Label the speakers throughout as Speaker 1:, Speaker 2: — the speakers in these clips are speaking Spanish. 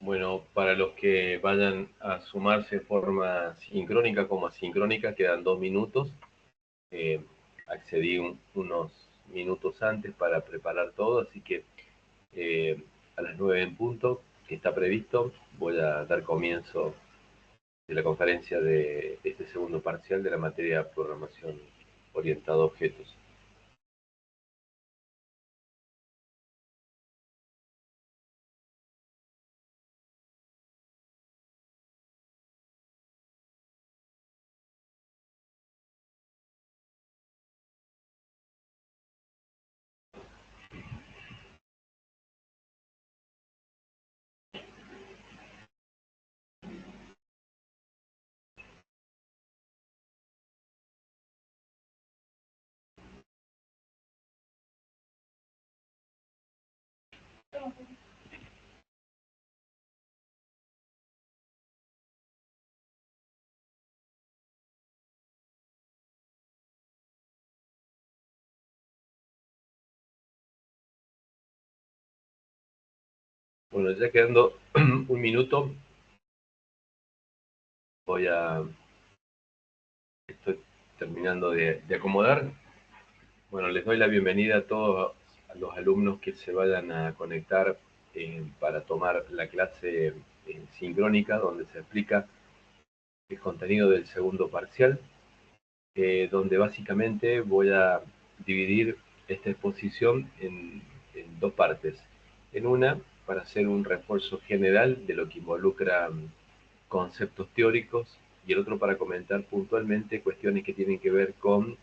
Speaker 1: Bueno, para los que vayan a sumarse de forma sincrónica como asincrónica, quedan 2 minutos. Eh, Accedí unos minutos antes para preparar todo, así que a las 9 en punto, que está previsto, voy a dar comienzo de la conferencia de este segundo parcial de la materia programación orientada a objetos. Bueno, ya quedando un minuto, estoy terminando de acomodar. Bueno, les doy la bienvenida a todos los alumnos que se vayan a conectar para tomar la clase sincrónica, donde se explica el contenido del segundo parcial, donde básicamente voy a dividir esta exposición en dos partes. En una, para hacer un refuerzo general de lo que involucra conceptos teóricos, y el otro para comentar puntualmente cuestiones que tienen que ver con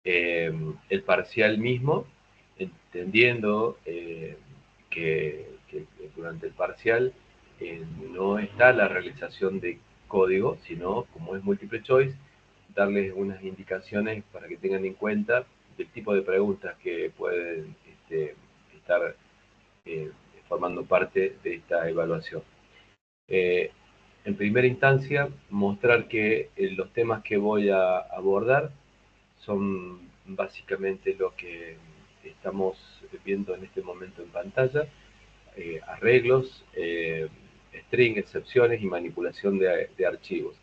Speaker 1: el parcial mismo, entendiendo que durante el parcial no está la realización de código, sino como es multiple choice, darles unas indicaciones para que tengan en cuenta el tipo de preguntas que pueden estar eh, formando parte de esta evaluación. Eh, en primera instancia, mostrar que los temas que voy a abordar son básicamente lo que estamos viendo en este momento en pantalla: arreglos, string, excepciones y manipulación de archivos.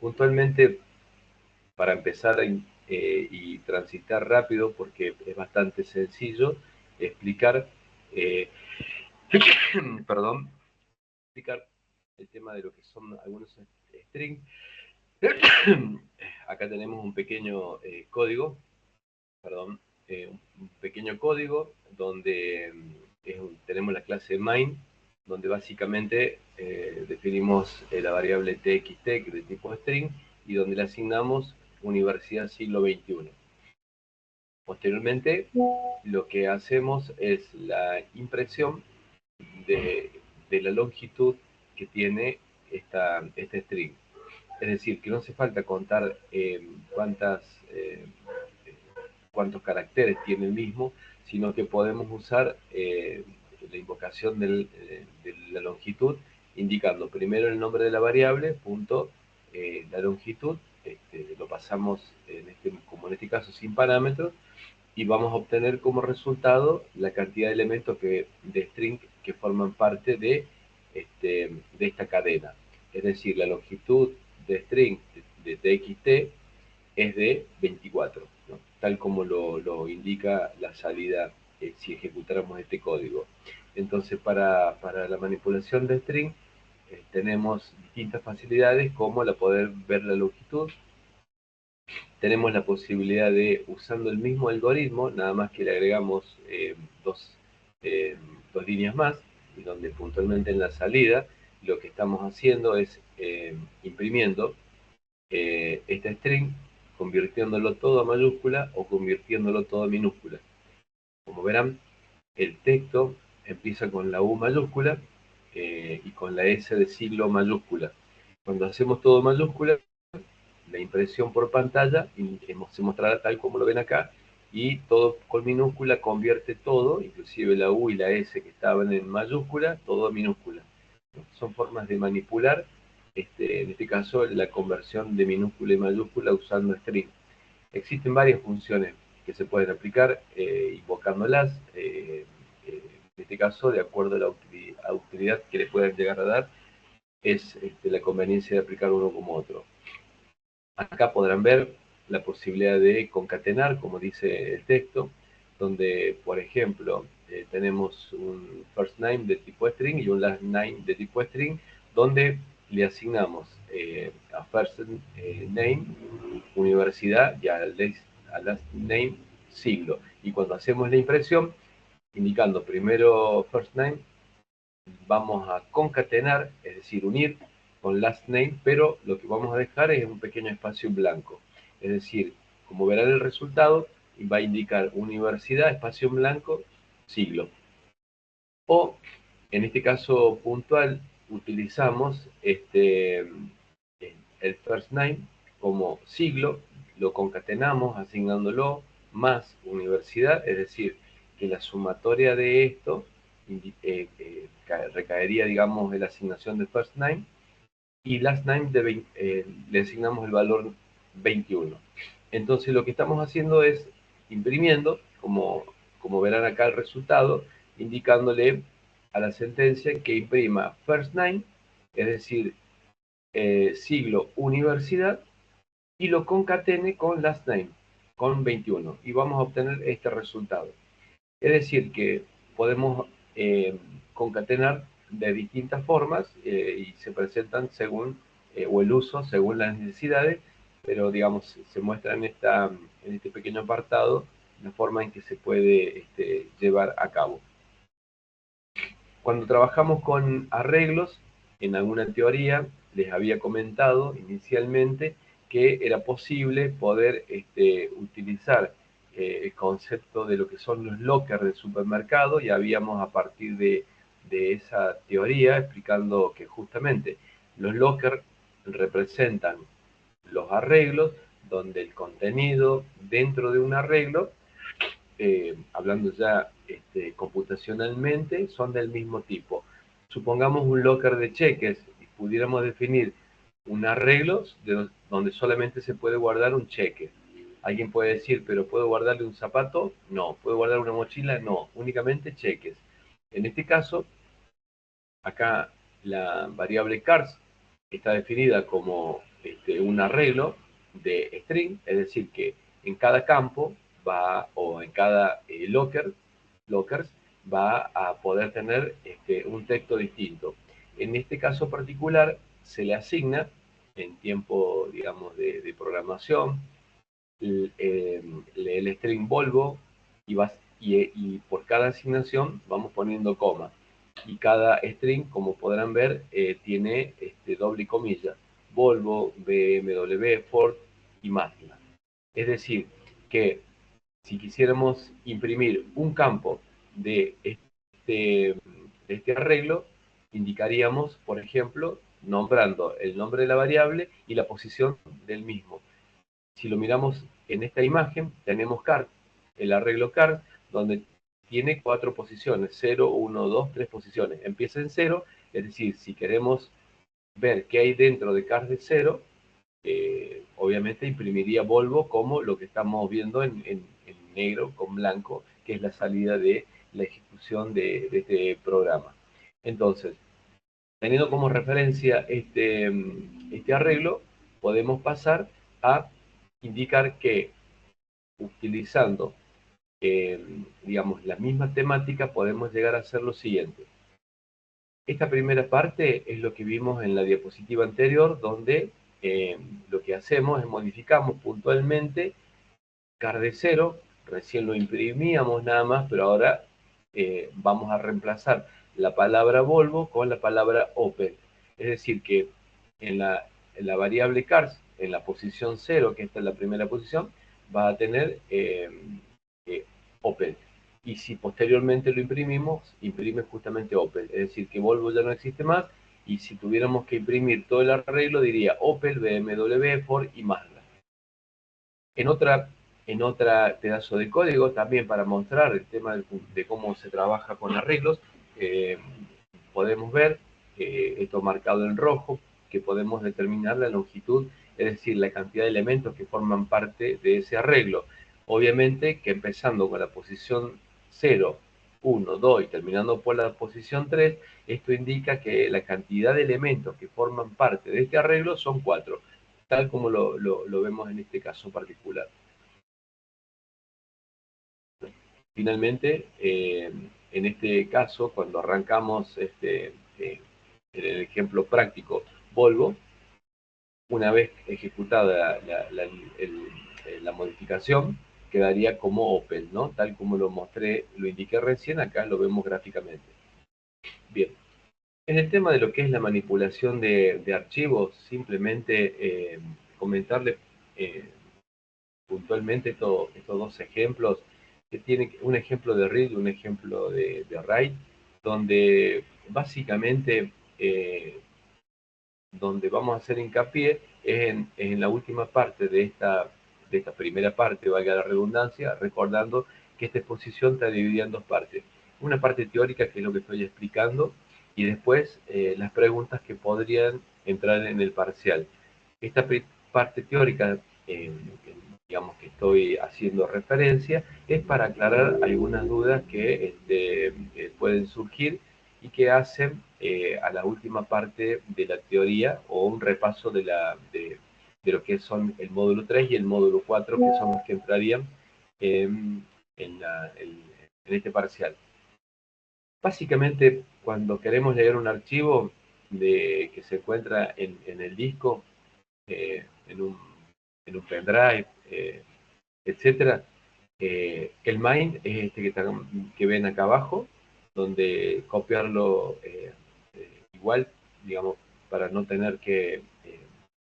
Speaker 1: Puntualmente, para empezar y transitar rápido, porque es bastante sencillo explicar, eh, perdón, explicar el tema de lo que son algunos strings. Acá tenemos un pequeño código, perdón, un pequeño código donde tenemos la clase main, donde básicamente definimos la variable txt de tipo string y donde le asignamos Universidad Siglo XXI. Posteriormente, lo que hacemos es la impresión de la longitud que tiene este string. Es decir, que no hace falta contar eh, cuántos caracteres tiene el mismo, sino que podemos usar la invocación de la longitud, indicando primero el nombre de la variable, punto, la longitud, lo pasamos como en este caso sin parámetros, y vamos a obtener como resultado la cantidad de elementos de string que forman parte de esta cadena. Es decir, la longitud de string de txt es de 24, ¿no? Tal como lo indica la salida si ejecutáramos este código. Entonces, para la manipulación de string tenemos distintas facilidades, como la poder ver la longitud. Tenemos la posibilidad de, usando el mismo algoritmo, nada más que le agregamos dos, eh, dos líneas más, y donde puntualmente en la salida lo que estamos haciendo es imprimiendo este string, convirtiéndolo todo a mayúscula o convirtiéndolo todo a minúscula. Como verán, el texto empieza con la U mayúscula y con la S de siglo mayúscula. Cuando hacemos todo mayúscula, la impresión por pantalla se mostrará tal como lo ven acá, y todo con minúscula convierte todo, inclusive la U y la S que estaban en mayúscula, todo a minúscula. Son formas de manipular, en este caso, la conversión de minúscula y mayúscula usando string. Existen varias funciones que se pueden aplicar invocándolas. En este caso, de acuerdo a la utilidad que le puedan llegar a dar, es la conveniencia de aplicar uno como otro. Acá podrán ver la posibilidad de concatenar, como dice el texto, donde, por ejemplo, tenemos un first name de tipo string y un last name de tipo string, donde le asignamos a first name universidad y a last name siglo. Y cuando hacemos la impresión, indicando primero first name, vamos a concatenar, es decir, unir con last name, pero lo que vamos a dejar es un pequeño espacio en blanco. Es decir, como verán el resultado, va a indicar universidad, espacio en blanco, siglo. O, en este caso puntual, utilizamos el first name como siglo, lo concatenamos asignándolo más universidad, es decir, que la sumatoria de esto recaería, digamos, en la asignación de first name, y last name le asignamos el valor 21. Entonces lo que estamos haciendo es imprimiendo, como verán acá el resultado, indicándole a la sentencia que imprima first name, es decir, siglo universidad, y lo concatene con last name, con 21, y vamos a obtener este resultado. Es decir, que podemos concatenar de distintas formas y se presentan según, o el uso según las necesidades, pero digamos, se muestra en este pequeño apartado la forma en que se puede llevar a cabo. Cuando trabajamos con arreglos, en alguna teoría les había comentado inicialmente que era posible poder utilizar el concepto de lo que son los lockers del supermercado, y habíamos a partir de esa teoría explicando que justamente los lockers representan los arreglos donde el contenido dentro de un arreglo, hablando ya computacionalmente, son del mismo tipo. Supongamos un locker de cheques y pudiéramos definir un arreglo donde solamente se puede guardar un cheque. Alguien puede decir, pero ¿puedo guardarle un zapato? No. ¿Puedo guardar una mochila? No. Únicamente cheques. En este caso, acá la variable cars está definida como un arreglo de string, es decir, que en cada campo o en cada lockers, va a poder tener un texto distinto. En este caso particular, se le asigna en tiempo, digamos, de programación, el string Volvo, y por cada asignación vamos poniendo coma. Y cada string, como podrán ver, tiene doble comilla: Volvo, BMW, Ford y Mazda. Es decir, que si quisiéramos imprimir un campo de este arreglo, indicaríamos, por ejemplo, nombrando el nombre de la variable y la posición del mismo. Si lo miramos en esta imagen, tenemos card, el arreglo card, donde tiene 4 posiciones: 0, 1, 2, 3 posiciones. Empieza en 0, es decir, si queremos ver qué hay dentro de card de 0, obviamente imprimiría Volvo, como lo que estamos viendo en negro con blanco, que es la salida de la ejecución de este programa. Entonces, teniendo como referencia este arreglo, podemos pasar a indicar que, utilizando digamos, la misma temática, podemos llegar a hacer lo siguiente. Esta primera parte es lo que vimos en la diapositiva anterior, donde lo que hacemos es modificamos puntualmente car de 0, recién lo imprimíamos nada más, pero ahora vamos a reemplazar la palabra Volvo con la palabra Opel. Es decir, que en la variable cars, en la posición 0, que esta es la primera posición, va a tener Opel. Y si posteriormente lo imprimimos, imprime justamente Opel. Es decir, que Volvo ya no existe más, y si tuviéramos que imprimir todo el arreglo, diría Opel, BMW, Ford y Mazda. En otra pedazo de código, también para mostrar el tema de cómo se trabaja con arreglos, podemos ver esto marcado en rojo, que podemos determinar la longitud, es decir, la cantidad de elementos que forman parte de ese arreglo. Obviamente que empezando con la posición 0 1, 2 y terminando por la posición 3, esto indica que la cantidad de elementos que forman parte de este arreglo son 4, tal como lo vemos en este caso particular. Finalmente, en este caso, cuando arrancamos en el ejemplo práctico Volvo, una vez ejecutada la modificación, quedaría como Opel, ¿no? Tal como lo mostré, lo indiqué recién, acá lo vemos gráficamente. Bien, en el tema de lo que es la manipulación de archivos, simplemente comentarle puntualmente estos dos ejemplos, que tienen un ejemplo de read y un ejemplo de write, donde básicamente donde vamos a hacer hincapié es en la última parte de esta primera parte, valga la redundancia, recordando que esta exposición está dividida en dos partes. Una parte teórica, que es lo que estoy explicando, y después las preguntas que podrían entrar en el parcial. Esta parte teórica, digamos que estoy haciendo referencia, es para aclarar algunas dudas que pueden surgir y que hacen a la última parte de la teoría o un repaso de lo que son el módulo 3 y el módulo 4, que son los que entrarían en este parcial. Básicamente, cuando queremos leer un archivo que se encuentra en el disco, en un pendrive, etcétera, el main es este que ven acá abajo, donde copiarlo igual, digamos, para no tener que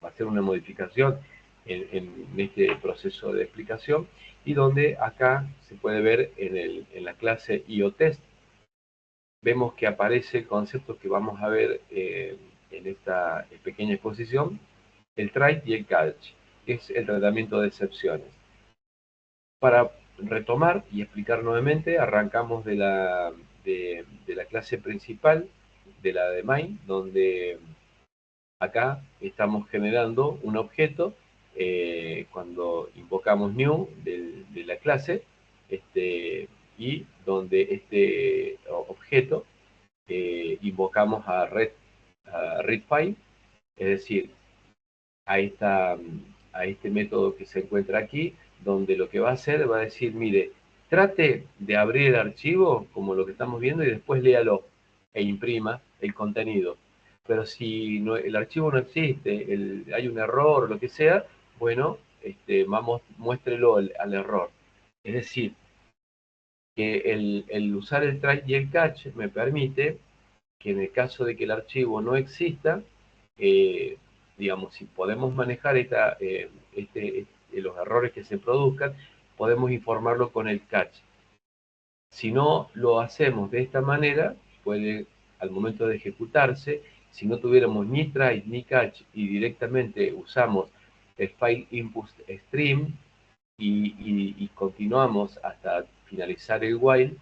Speaker 1: hacer una modificación en este proceso de explicación, y donde acá se puede ver en la clase IOTest, vemos que aparece el concepto que vamos a ver en esta pequeña exposición, el try y el catch, que es el tratamiento de excepciones. Para retomar y explicar nuevamente, arrancamos de la clase principal, de la de main, donde acá estamos generando un objeto cuando invocamos new de la clase, y donde este objeto invocamos a readFile, es decir, a este método que se encuentra aquí, donde lo que va a hacer va a decir, mire, trate de abrir el archivo como lo que estamos viendo y después léalo e imprima el contenido. Pero si no, el archivo no existe, hay un error o lo que sea, bueno, muéstrelo al error. Es decir, que el usar el try y el catch me permite que en el caso de que el archivo no exista, eh, digamos, si podemos manejar los errores que se produzcan, podemos informarlo con el catch. Si no lo hacemos de esta manera, puede, al momento de ejecutarse, si no tuviéramos ni try ni catch y directamente usamos el file input stream y continuamos hasta finalizar el while,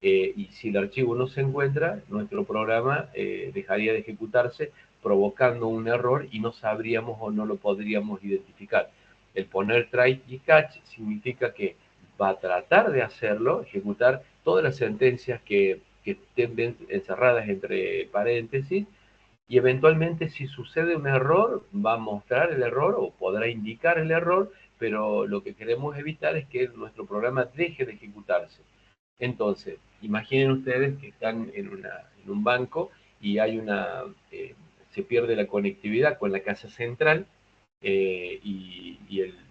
Speaker 1: y si el archivo no se encuentra, nuestro programa dejaría de ejecutarse, provocando un error y no sabríamos o no lo podríamos identificar. El poner try y catch significa que va a tratar de hacerlo, ejecutar todas las sentencias que estén encerradas entre paréntesis, y eventualmente si sucede un error va a mostrar el error o podrá indicar el error, pero lo que queremos evitar es que nuestro programa deje de ejecutarse. Entonces, imaginen ustedes que están en un banco y se pierde la conectividad con la casa central, y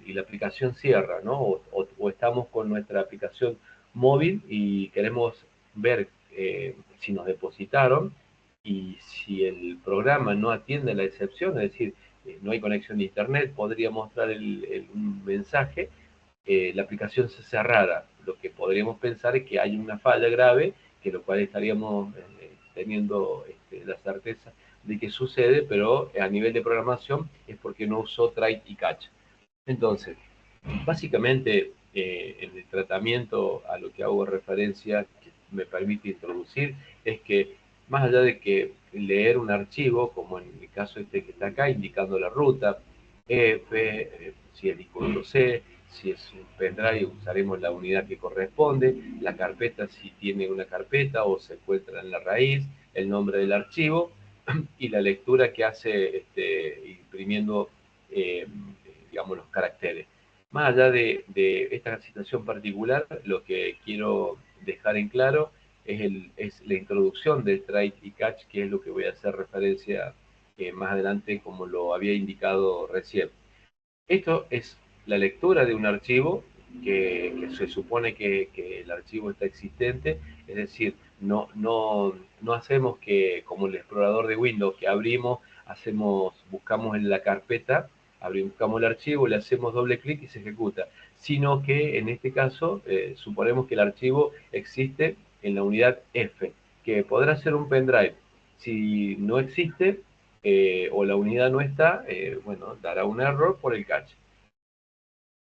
Speaker 1: la aplicación cierra, ¿no? O estamos con nuestra aplicación móvil y queremos ver si nos depositaron, y si el programa no atiende la excepción, es decir, no hay conexión de internet, podría mostrar un mensaje, la aplicación se cerrara. Lo que podríamos pensar es que hay una falla grave, que lo cual estaríamos teniendo la certeza de que sucede, pero a nivel de programación es porque no usó try y catch. Entonces, básicamente en el tratamiento a lo que hago referencia, que me permite introducir, es que más allá de que leer un archivo, como en el caso que está acá, indicando la ruta, F, si es disco duro C, Si es un pendrive, usaremos la unidad que corresponde, la carpeta si tiene una carpeta o se encuentra en la raíz, el nombre del archivo y la lectura que hace imprimiendo, digamos, los caracteres. Más allá de esta situación particular, lo que quiero dejar en claro es la introducción del try y catch, que es lo que voy a hacer referencia más adelante, como lo había indicado recién. Esto es la lectura de un archivo que se supone que el archivo está existente, es decir, no hacemos que, como el explorador de Windows, que abrimos, buscamos en la carpeta, buscamos el archivo, le hacemos doble clic y se ejecuta, sino que en este caso suponemos que el archivo existe en la unidad F, que podrá ser un pendrive. Si no existe, o la unidad no está, bueno, dará un error por el cache,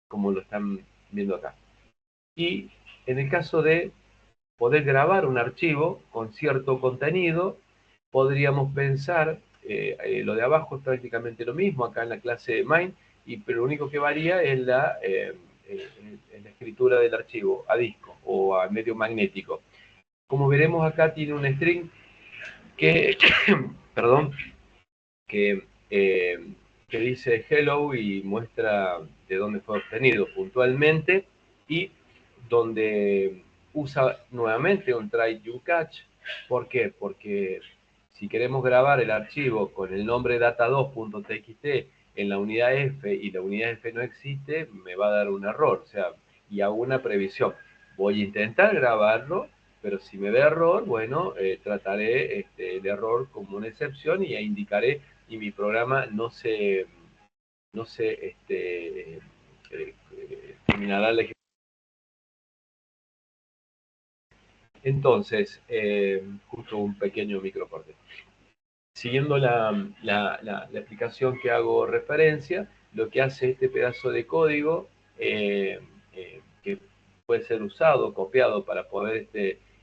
Speaker 1: como lo están viendo acá. Y en el caso de poder grabar un archivo con cierto contenido, podríamos pensar, lo de abajo es prácticamente lo mismo, acá en la clase main, pero lo único que varía es en la escritura del archivo a disco o a medio magnético. Como veremos acá tiene un string que, perdón, que, que dice hello y muestra de dónde fue obtenido puntualmente, y donde usa nuevamente un try y un catch. ¿Por qué? Porque si queremos grabar el archivo con el nombre data2.txt en la unidad F y la unidad F no existe, me va a dar un error. O sea, y hago una previsión. Voy a intentar grabarlo, pero si me da error, bueno, trataré el error como una excepción y indicaré, y mi programa no se terminará la ejecución. Entonces, justo un pequeño microcorte. Siguiendo la explicación que hago referencia, lo que hace este pedazo de código, que puede ser usado, copiado para poder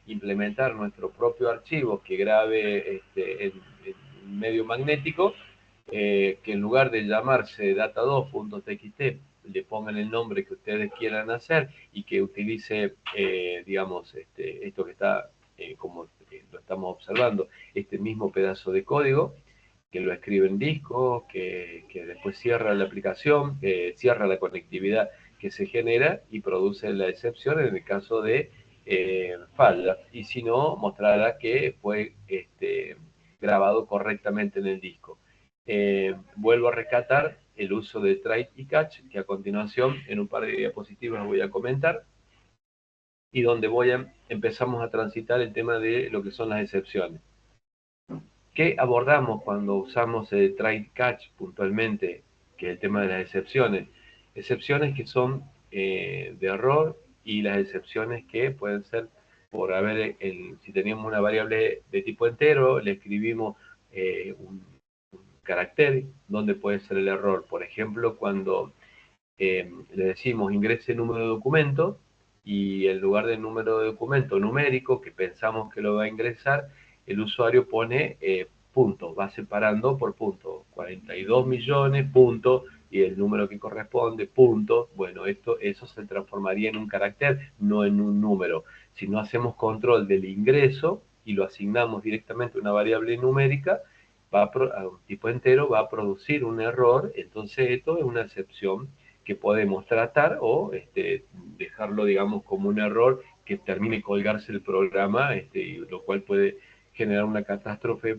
Speaker 1: implementar nuestro propio archivo que grabe en medio magnético, que en lugar de llamarse data2.txt le pongan el nombre que ustedes quieran hacer y que utilice, digamos, esto que está, como lo estamos observando, este mismo pedazo de código, que lo escribe en disco, que después cierra la aplicación, cierra la conectividad que se genera y produce la excepción en el caso de falla. Y si no, mostrará que fue grabado correctamente en el disco. Vuelvo a rescatar el uso de try y catch, que a continuación en un par de diapositivas voy a comentar, y donde empezamos a transitar el tema de lo que son las excepciones. ¿Qué abordamos cuando usamos el try catch puntualmente? Que es el tema de las excepciones. Excepciones que son de error, y las excepciones que pueden ser por haber, si teníamos una variable de tipo entero, le escribimos un carácter, donde puede ser el error. Por ejemplo, cuando le decimos ingrese número de documento, y en lugar del número de documento numérico que pensamos que lo va a ingresar, el usuario pone puntos, va separando por puntos, 42 millones, punto, y el número que corresponde, punto. Bueno, eso se transformaría en un carácter, no en un número. Si no hacemos control del ingreso y lo asignamos directamente a una variable numérica, a un tipo entero, va a producir un error. Entonces esto es una excepción que podemos tratar o dejarlo, digamos, como un error que termine colgarse el programa, lo cual puede generar una catástrofe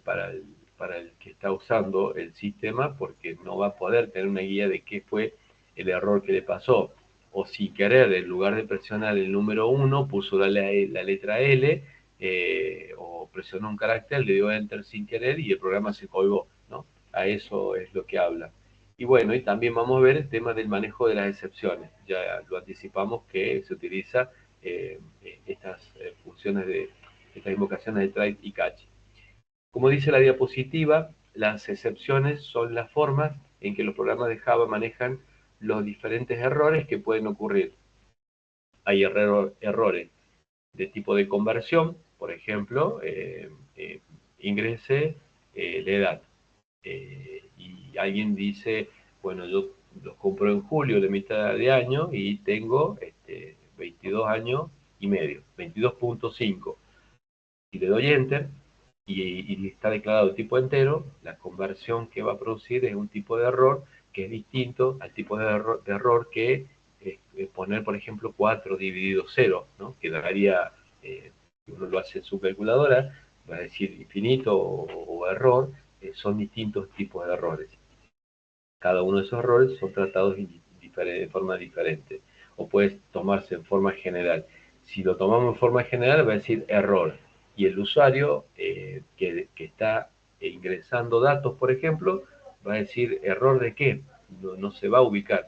Speaker 1: para el que está usando el sistema, porque no va a poder tener una guía de qué fue el error que le pasó. O si querer, en lugar de presionar el número 1, puso la letra L, o presionó un carácter, le dio enter sin querer y el programa se colgó, ¿no? A eso es lo que habla. Y bueno, y también vamos a ver el tema del manejo de las excepciones. Ya lo anticipamos que se utiliza estas funciones estas invocaciones de try y catch. Como dice la diapositiva, las excepciones son las formas en que los programas de Java manejan los diferentes errores que pueden ocurrir. Hay errores de tipo de conversión, por ejemplo, ingrese la edad. Y alguien dice, bueno, yo los compro en julio de mitad de año y tengo 22 años y medio, 22.5. Si le doy Enter y está declarado tipo entero, la conversión que va a producir es un tipo de error que es distinto al tipo de error que poner, por ejemplo, 4 dividido 0, ¿no? Que daría, si uno lo hace en su calculadora, va a decir infinito o error, son distintos tipos de errores. Cada uno de esos errores son tratados de forma diferente. O puede tomarse en forma general. Si lo tomamos en forma general, va a decir error. Y el usuario que está ingresando datos, por ejemplo, va a decir error de qué. No se va a ubicar.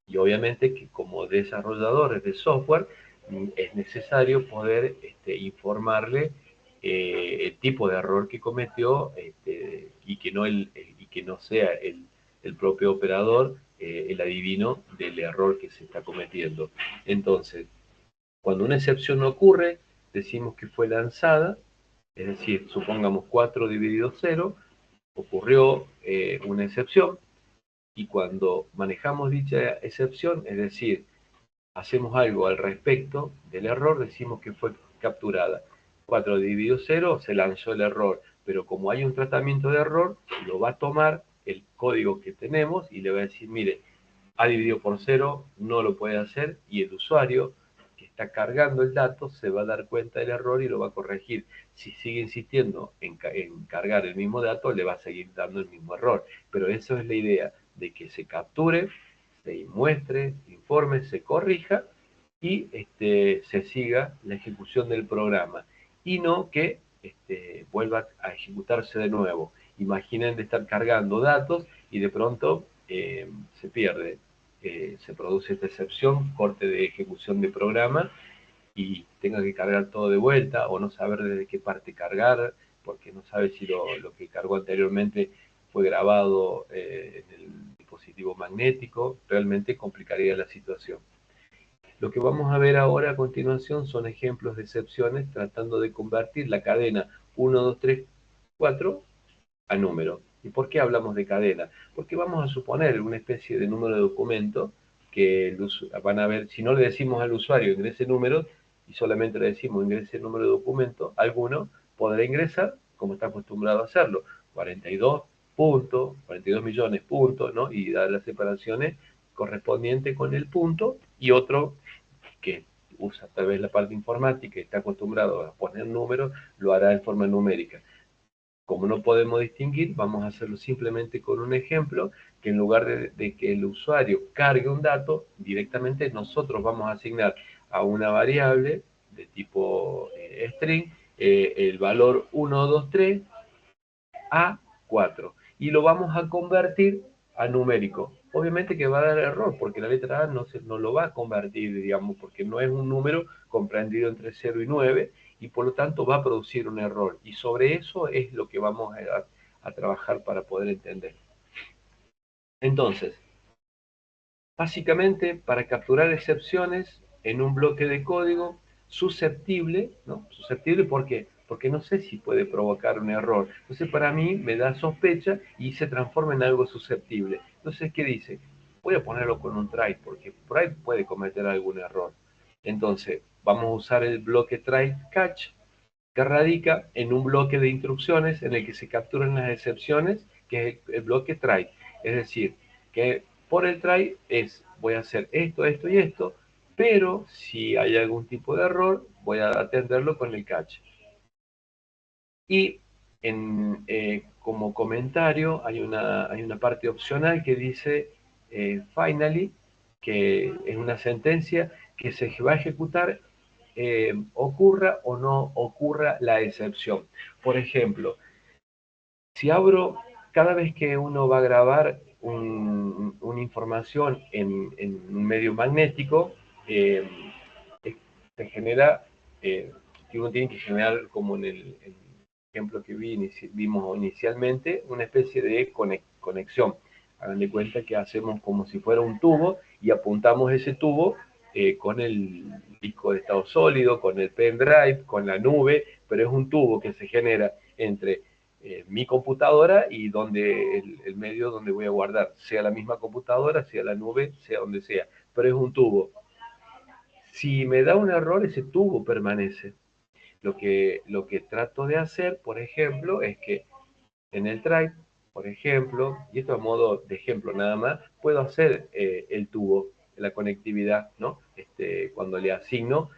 Speaker 1: Y obviamente que como desarrolladores de software es necesario poder informarle el tipo de error que cometió y que no sea el propio operador el adivino del error que se está cometiendo. Entonces, cuando una excepción ocurre, decimos que fue lanzada, es decir, supongamos 4 dividido 0, ocurrió una excepción, y cuando manejamos dicha excepción, es decir, hacemos algo al respecto del error, decimos que fue capturada. 4 dividido 0, se lanzó el error, pero como hay un tratamiento de error, lo va a tomar el código que tenemos y le va a decir, mire, A dividido por 0 no lo puede hacer, y el usuario que está cargando el dato se va a dar cuenta del error y lo va a corregir. Si sigue insistiendo en cargar el mismo dato, le va a seguir dando el mismo error. Pero eso es la idea, de que se capture, se muestre, se informe, se corrija y se siga la ejecución del programa, y no que vuelva a ejecutarse de nuevo. Imaginen de estar cargando datos y de pronto se pierde, se produce esta excepción, corte de ejecución de programa, y tenga que cargar todo de vuelta o no saber desde qué parte cargar, porque no sabe si lo que cargó anteriormente fue grabado en el dispositivo magnético, realmente complicaría la situación. Lo que vamos a ver ahora a continuación son ejemplos de excepciones tratando de convertir la cadena 1, 2, 3, 4 a número. ¿Y por qué hablamos de cadena? Porque vamos a suponer una especie de número de documento que van a ver, si no le decimos al usuario ingrese número y solamente le decimos ingrese el número de documento, alguno podrá ingresar como está acostumbrado a hacerlo, 42 puntos, 42 millones puntos, ¿no? Y dar las separaciones correspondientes con el punto, y otro que usa tal vez la parte informática y está acostumbrado a poner números, lo hará en forma numérica. Como no podemos distinguir, vamos a hacerlo simplemente con un ejemplo, que en lugar de que el usuario cargue un dato, directamente nosotros vamos a asignar a una variable de tipo string el valor 123 a 4, y lo vamos a convertir a numérico. Obviamente que va a dar error, porque la letra A no lo va a convertir, digamos, porque no es un número comprendido entre 0 y 9, y por lo tanto va a producir un error. Y sobre eso es lo que vamos a trabajar para poder entender. Entonces, básicamente, para capturar excepciones en un bloque de código susceptible, ¿no? Susceptible, ¿por qué? Porque no sé si puede provocar un error. Entonces, para mí me da sospecha y se transforma en algo susceptible. Entonces, ¿qué dice? Voy a ponerlo con un try, porque por ahí puede cometer algún error. Entonces, vamos a usar el bloque try catch, que radica en un bloque de instrucciones en el que se capturan las excepciones, que es el bloque try. Es decir, que por el try voy a hacer esto, esto y esto, pero si hay algún tipo de error, voy a atenderlo con el catch. Y como comentario hay una parte opcional que dice finally, que es una sentencia que se va a ejecutar ocurra o no ocurra la excepción. Por ejemplo, si abro, cada vez que uno va a grabar una información en un medio magnético, se genera, que uno tiene que generar, como en el ejemplo que vimos inicialmente, una especie de conexión. Hagan de cuenta que hacemos como si fuera un tubo y apuntamos ese tubo con el disco de estado sólido, con el pendrive, con la nube, pero es un tubo que se genera entre mi computadora y donde el medio donde voy a guardar, sea la misma computadora, sea la nube, sea donde sea, pero es un tubo. Si me da un error, ese tubo permanece. Lo que trato de hacer, por ejemplo, es que en el try, por ejemplo, y esto a modo de ejemplo nada más, puedo hacer el tubo, la conectividad, ¿no? Cuando le asigno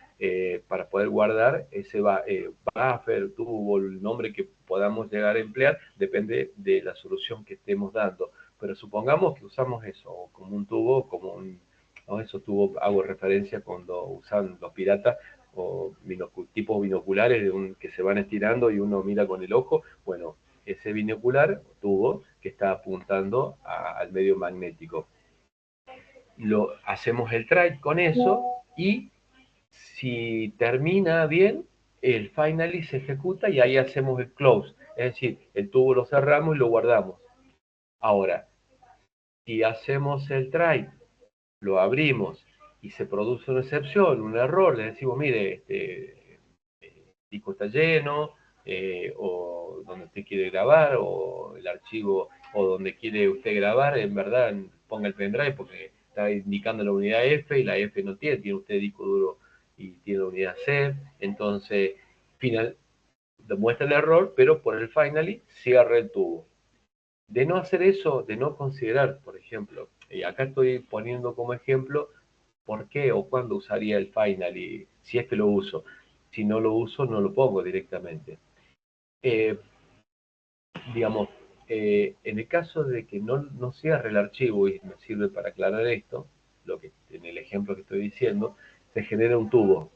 Speaker 1: para poder guardar ese buffer, tubo, el nombre que podamos llegar a emplear, depende de la solución que estemos dando. Pero supongamos que usamos eso como un tubo, como un, ¿no? Esos tubos, hago referencia cuando usan los piratas o tipos binoculares que se van estirando y uno mira con el ojo. Bueno, ese binocular tubo que está apuntando al medio magnético. Hacemos el try con eso y si termina bien, el finally se ejecuta y ahí hacemos el close. Es decir, el tubo lo cerramos y lo guardamos. Ahora, si hacemos el try, lo abrimos y se produce una excepción, un error, le decimos, mire, el disco está lleno, o donde usted quiere grabar, o el archivo, o donde quiere usted grabar, en verdad ponga el pendrive porque está indicando la unidad F y la F no tiene usted disco duro y tiene la unidad C, entonces demuestra el error, pero por el finally cierra el tubo. De no hacer eso, de no considerar, por ejemplo, y acá estoy poniendo como ejemplo por qué o cuándo usaría el finally, si es que lo uso. Si no lo uso, no lo pongo directamente. Eh, digamos, en el caso de que no cierre el archivo, y me sirve para aclarar esto, en el ejemplo que estoy diciendo, se genera un tubo.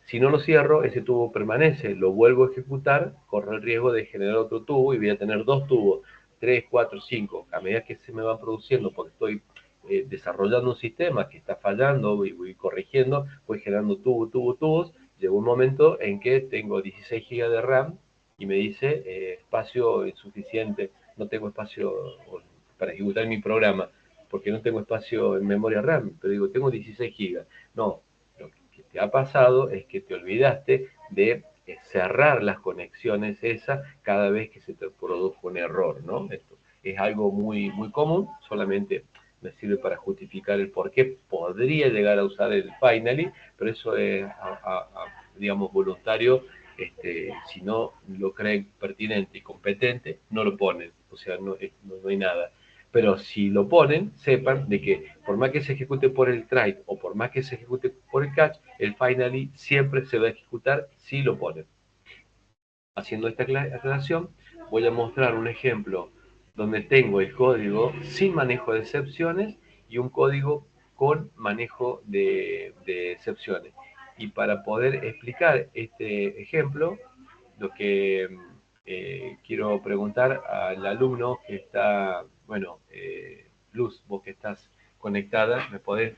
Speaker 1: Si no lo cierro, ese tubo permanece, lo vuelvo a ejecutar, corro el riesgo de generar otro tubo y voy a tener dos tubos, 3, 4, 5. A medida que se me van produciendo, porque estoy desarrollando un sistema que está fallando y voy corrigiendo, voy generando tubos. Llegó un momento en que tengo 16 GB de RAM y me dice espacio insuficiente, no tengo espacio para ejecutar mi programa, porque no tengo espacio en memoria RAM, pero digo, tengo 16 GB. No, lo que te ha pasado es que te olvidaste de cerrar las conexiones esas cada vez que se te produjo un error, ¿no? Esto es algo muy, muy común, solamente me sirve para justificar el por qué podría llegar a usar el finally, pero eso es, digamos, voluntario. Si no lo creen pertinente y competente, no lo ponen, o sea, no hay nada. Pero si lo ponen, sepan de que por más que se ejecute por el try o por más que se ejecute por el catch, el finally siempre se va a ejecutar si lo ponen. Haciendo esta aclaración, voy a mostrar un ejemplo donde tengo el código sin manejo de excepciones y un código con manejo de excepciones. Y para poder explicar este ejemplo, lo que quiero preguntar al alumno que está, bueno, Luz, vos que estás conectada, ¿me podés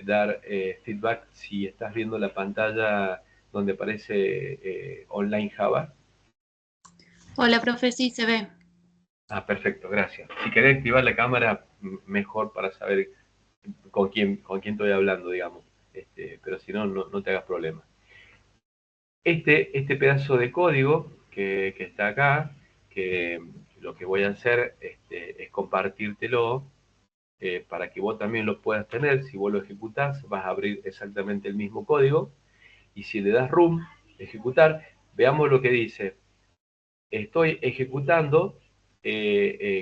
Speaker 1: dar feedback si estás viendo la pantalla donde aparece Online Java?
Speaker 2: Hola, profe, sí, se ve.
Speaker 1: Ah, perfecto, gracias. Si querés activar la cámara, mejor para saber con quién estoy hablando, digamos. Pero si no, no te hagas problema. Este pedazo de código que está acá, que lo que voy a hacer es compartírtelo para que vos también lo puedas tener. Si vos lo ejecutás, vas a abrir exactamente el mismo código. Y si le das Run, ejecutar, veamos lo que dice. Estoy ejecutando,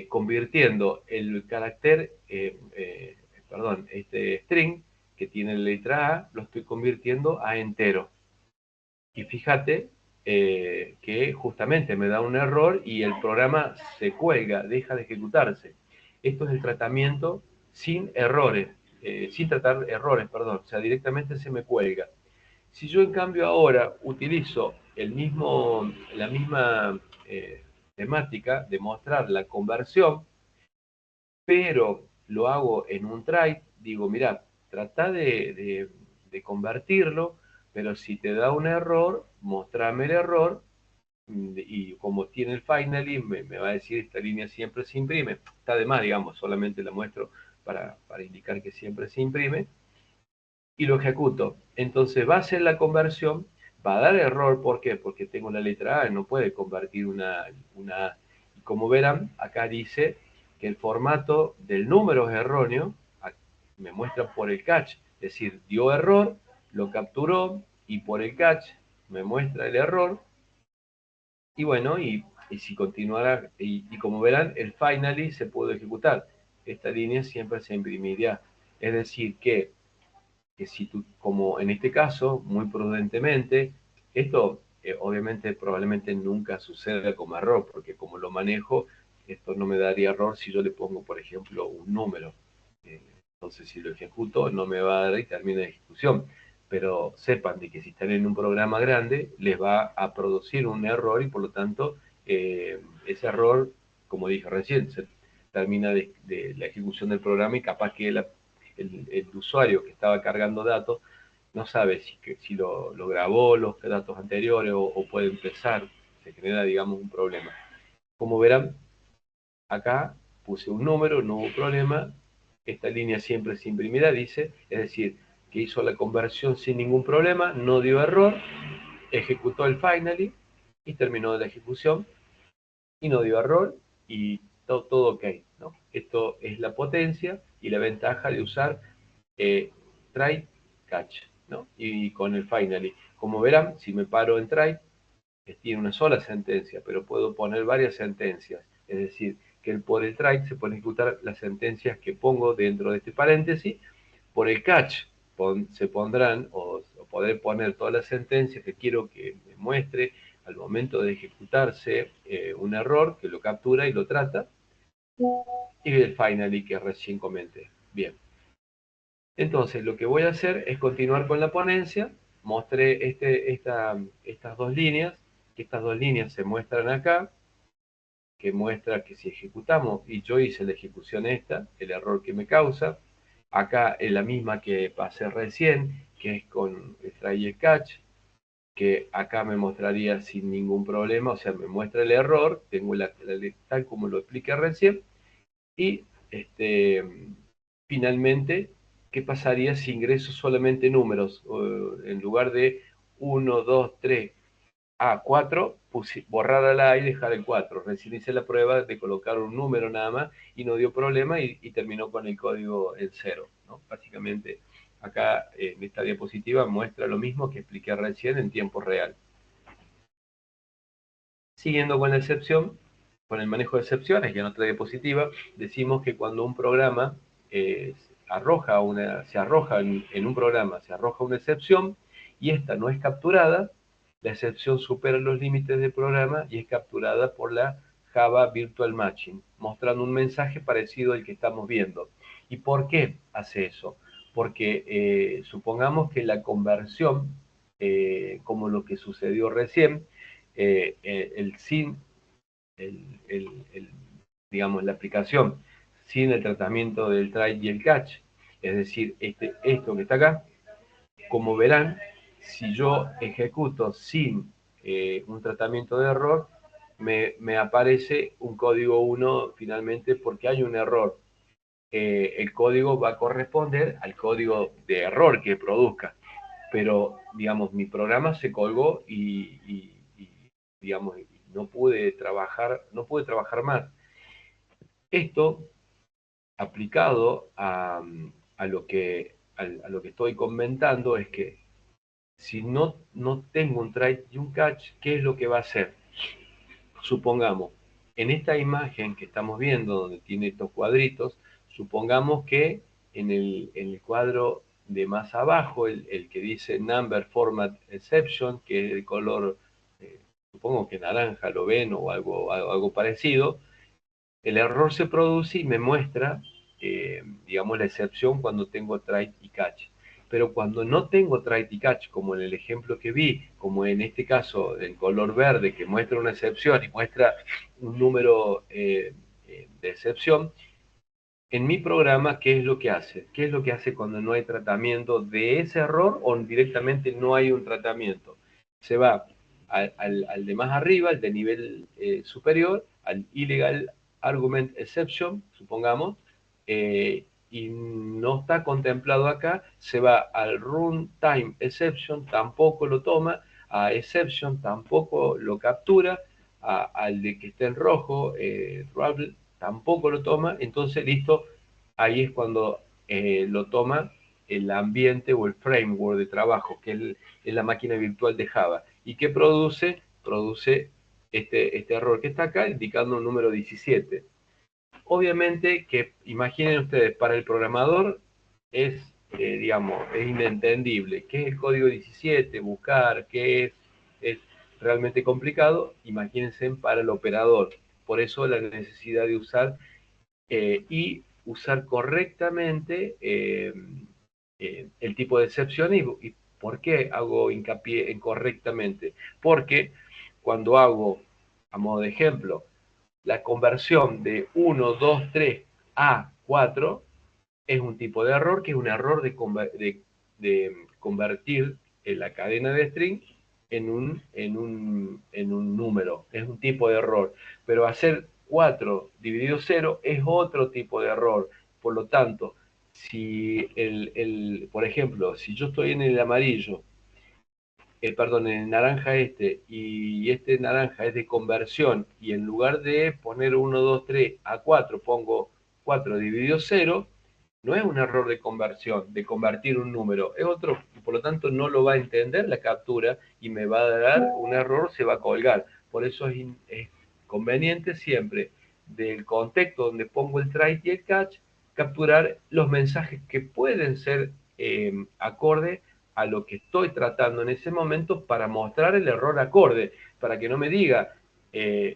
Speaker 1: convirtiendo el carácter, perdón, este string que tiene la letra A, lo estoy convirtiendo a entero. Y fíjate que justamente me da un error y el programa se cuelga, deja de ejecutarse. Esto es el tratamiento sin errores, sin tratar errores, perdón, o sea, directamente se me cuelga. Si yo en cambio ahora utilizo la misma temática de mostrar la conversión, pero lo hago en un try, digo, mira, trata de convertirlo, pero si te da un error, mostrame el error, y como tiene el finally, me va a decir esta línea siempre se imprime. Está de más, digamos, solamente la muestro para indicar que siempre se imprime, y lo ejecuto. Entonces va a hacer la conversión, va a dar error. ¿Por qué? Porque tengo la letra A, no puede convertir una A. Y como verán, acá dice que el formato del número es erróneo, me muestra por el catch, es decir, dio error, lo capturó y por el catch me muestra el error. Y bueno, y si continuara, y como verán, el finally se pudo ejecutar. Esta línea siempre se imprimirá. Es decir, que si tú, como en este caso, muy prudentemente, esto obviamente probablemente nunca suceda como error, porque como lo manejo, esto no me daría error si yo le pongo, por ejemplo, un número. Entonces, si lo ejecuto, no me va a dar y termina la ejecución. Pero sepan de que si están en un programa grande, les va a producir un error y por lo tanto, ese error, como dije recién, se termina de la ejecución del programa y capaz que el usuario que estaba cargando datos no sabe si lo grabó los datos anteriores o puede empezar, se genera, digamos, un problema. Como verán, acá puse un número, no hubo problema, esta línea siempre se imprimirá, dice, es decir, que hizo la conversión sin ningún problema, no dio error, ejecutó el finally y terminó la ejecución y no dio error y todo ok, ¿no? Esto es la potencia y la ventaja de usar try catch, ¿no? Y con el finally. Como verán, si me paro en try, tiene una sola sentencia, pero puedo poner varias sentencias. Es decir, que por el try se pueden ejecutar las sentencias que pongo dentro de este paréntesis. Por el catch se pondrán, o poder poner todas las sentencias que quiero que me muestre al momento de ejecutarse un error, que lo captura y lo trata. Y el finally que recién comenté. Bien. Entonces, lo que voy a hacer es continuar con la ponencia. Mostré estas dos líneas, que estas dos líneas se muestran acá, que muestra que si ejecutamos, y yo hice la ejecución esta, el error que me causa, acá es la misma que pasé recién, que es con el try y el catch, que acá me mostraría sin ningún problema, o sea, me muestra el error, tengo tal como lo expliqué recién, y finalmente, ¿qué pasaría si ingreso solamente números? En lugar de 1, 2, 3, A, 4, borrar a la A y dejar el 4. Recién hice la prueba de colocar un número nada más y no dio problema y terminó con el código en 0, ¿no? Básicamente, acá en esta diapositiva muestra lo mismo que expliqué recién en tiempo real. Siguiendo con la excepción, con el manejo de excepciones, que en otra diapositiva, decimos que cuando un programa se arroja en un programa, se arroja una excepción y esta no es capturada, la excepción supera los límites del programa y es capturada por la Java Virtual Matching, mostrando un mensaje parecido al que estamos viendo. ¿Y por qué hace eso? Porque supongamos que la conversión, como lo que sucedió recién, el sin, digamos, la aplicación sin el tratamiento del try y el catch, es decir, esto que está acá, como verán, si yo ejecuto sin un tratamiento de error, me aparece un código 1 finalmente porque hay un error. El código va a corresponder al código de error que produzca, pero digamos, mi programa se colgó y digamos, no pude trabajar más. Esto aplicado a lo que estoy comentando es que si no tengo un try y un catch, ¿qué es lo que va a hacer? Supongamos, en esta imagen que estamos viendo, donde tiene estos cuadritos, supongamos que en el cuadro de más abajo, el que dice Number Format Exception, que es el color, supongo que naranja lo ven o algo parecido, el error se produce y me muestra, digamos, la excepción cuando tengo try y catch. Pero cuando no tengo try y catch, como en el ejemplo que vi, como en este caso el color verde que muestra una excepción y muestra un número de excepción, en mi programa, ¿qué es lo que hace? ¿Qué es lo que hace cuando no hay tratamiento de ese error o directamente no hay un tratamiento? Se va al de más arriba, al de nivel superior, al illegal argument exception, supongamos, y no está contemplado acá, se va al runtime exception, tampoco lo toma, a exception tampoco lo captura, al de que esté en rojo, Rabble tampoco lo toma, entonces listo, ahí es cuando lo toma el ambiente o el framework de trabajo, que es la máquina virtual de Java. ¿Y qué produce? Produce este error que está acá, indicando un número 17. Obviamente que, imaginen ustedes, para el programador es, digamos, es inentendible. ¿Qué es el código 17? Buscar, ¿qué es realmente complicado. Imagínense para el operador. Por eso la necesidad de usar y usar correctamente el tipo de excepción. ¿Y por qué hago hincapié en correctamente? Porque cuando hago, a modo de ejemplo, la conversión de 1, 2, 3 a 4 es un tipo de error, que es un error de convertir la cadena de string en un número. Es un tipo de error. Pero hacer 4 dividido 0 es otro tipo de error. Por lo tanto, si por ejemplo, si yo estoy en el amarillo, perdón, en el naranja y este naranja es de conversión, y en lugar de poner 1, 2, 3 a 4, pongo 4 dividido 0, no es un error de conversión, de convertir un número, es otro, por lo tanto no lo va a entender la captura y me va a dar un error, se va a colgar. Por eso es conveniente siempre del contexto donde pongo el try y el catch, capturar los mensajes que pueden ser acorde a lo que estoy tratando en ese momento para mostrar el error acorde, para que no me diga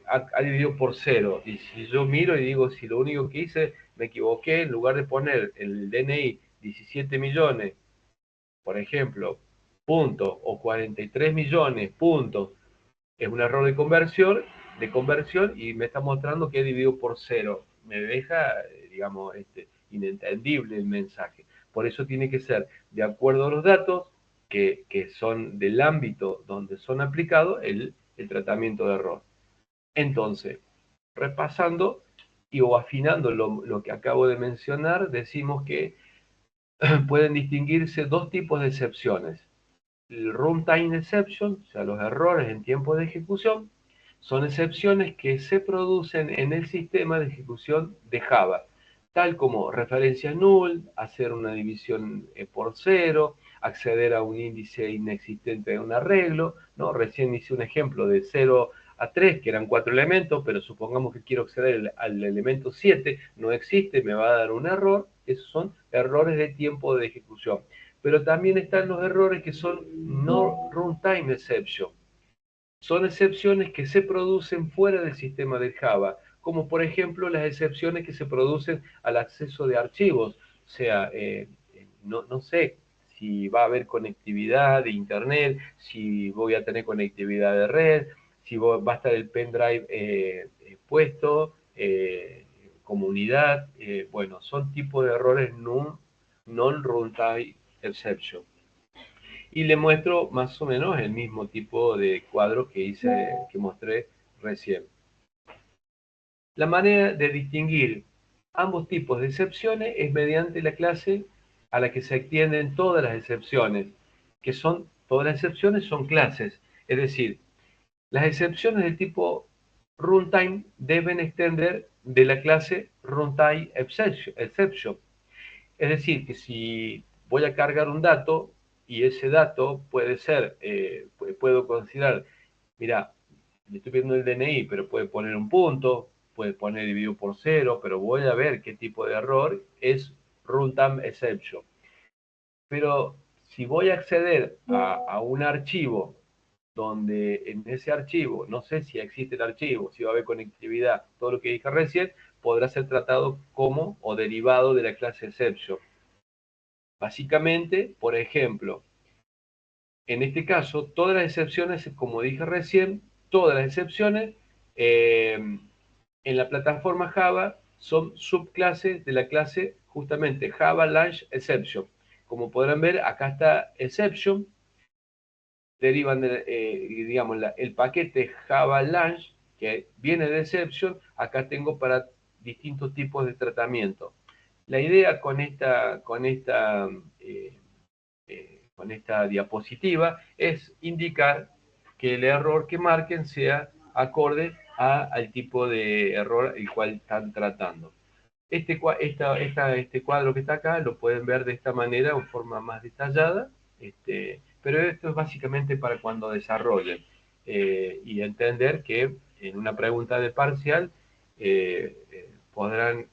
Speaker 1: ha dividido por 0. Y si yo miro y digo, si lo único que hice, me equivoqué, en lugar de poner el DNI 17 millones, por ejemplo, punto, o 43 millones, punto, es un error de conversión y me está mostrando que he dividido por 0. Me deja, digamos, inentendible el mensaje. Por eso tiene que ser de acuerdo a los datos que son del ámbito donde son aplicados el tratamiento de error. Entonces, repasando o afinando lo que acabo de mencionar, decimos que pueden distinguirse dos tipos de excepciones. El runtime exception, o sea, los errores en tiempo de ejecución, son excepciones que se producen en el sistema de ejecución de Java, tal como referencia null, hacer una división por 0, acceder a un índice inexistente de un arreglo, ¿no? Recién hice un ejemplo de 0 a 3, que eran 4 elementos, pero supongamos que quiero acceder al elemento 7, no existe, me va a dar un error. Esos son errores de tiempo de ejecución. Pero también están los errores que son no runtime exception. Son excepciones que se producen fuera del sistema de Java, como por ejemplo las excepciones que se producen al acceso de archivos. O sea, no sé si va a haber conectividad de internet, si voy a tener conectividad de red, si va a estar el pendrive puesto, comunidad. Bueno, son tipos de errores non-runtime exception. Y le muestro más o menos el mismo tipo de cuadro que mostré recién. La manera de distinguir ambos tipos de excepciones es mediante la clase a la que se extienden todas las excepciones, todas las excepciones son clases, es decir, las excepciones de tipo runtime deben extender de la clase runtime exception. Es decir, que si voy a cargar un dato y ese dato puede ser, puedo considerar, mira, le estoy pidiendo el DNI, pero puede poner un punto, puede poner dividido por 0, pero voy a ver qué tipo de error es runtime exception. Pero si voy a acceder a un archivo donde en ese archivo, no sé si existe el archivo, si va a haber conectividad, todo lo que dije recién, podrá ser tratado como o derivado de la clase exception. Básicamente, por ejemplo, en este caso, todas las excepciones, como dije recién, todas las excepciones en la plataforma Java son subclases de la clase justamente Java Launch Exception. Como podrán ver, acá está Exception, derivan digamos, el paquete Java Launch que viene de Exception, acá tengo para distintos tipos de tratamiento. La idea con esta diapositiva es indicar que el error que marquen sea acorde al tipo de error el cual están tratando. Este cuadro que está acá lo pueden ver de esta manera, en forma más detallada, pero esto es básicamente para cuando desarrollen y entender que en una pregunta de parcial podrán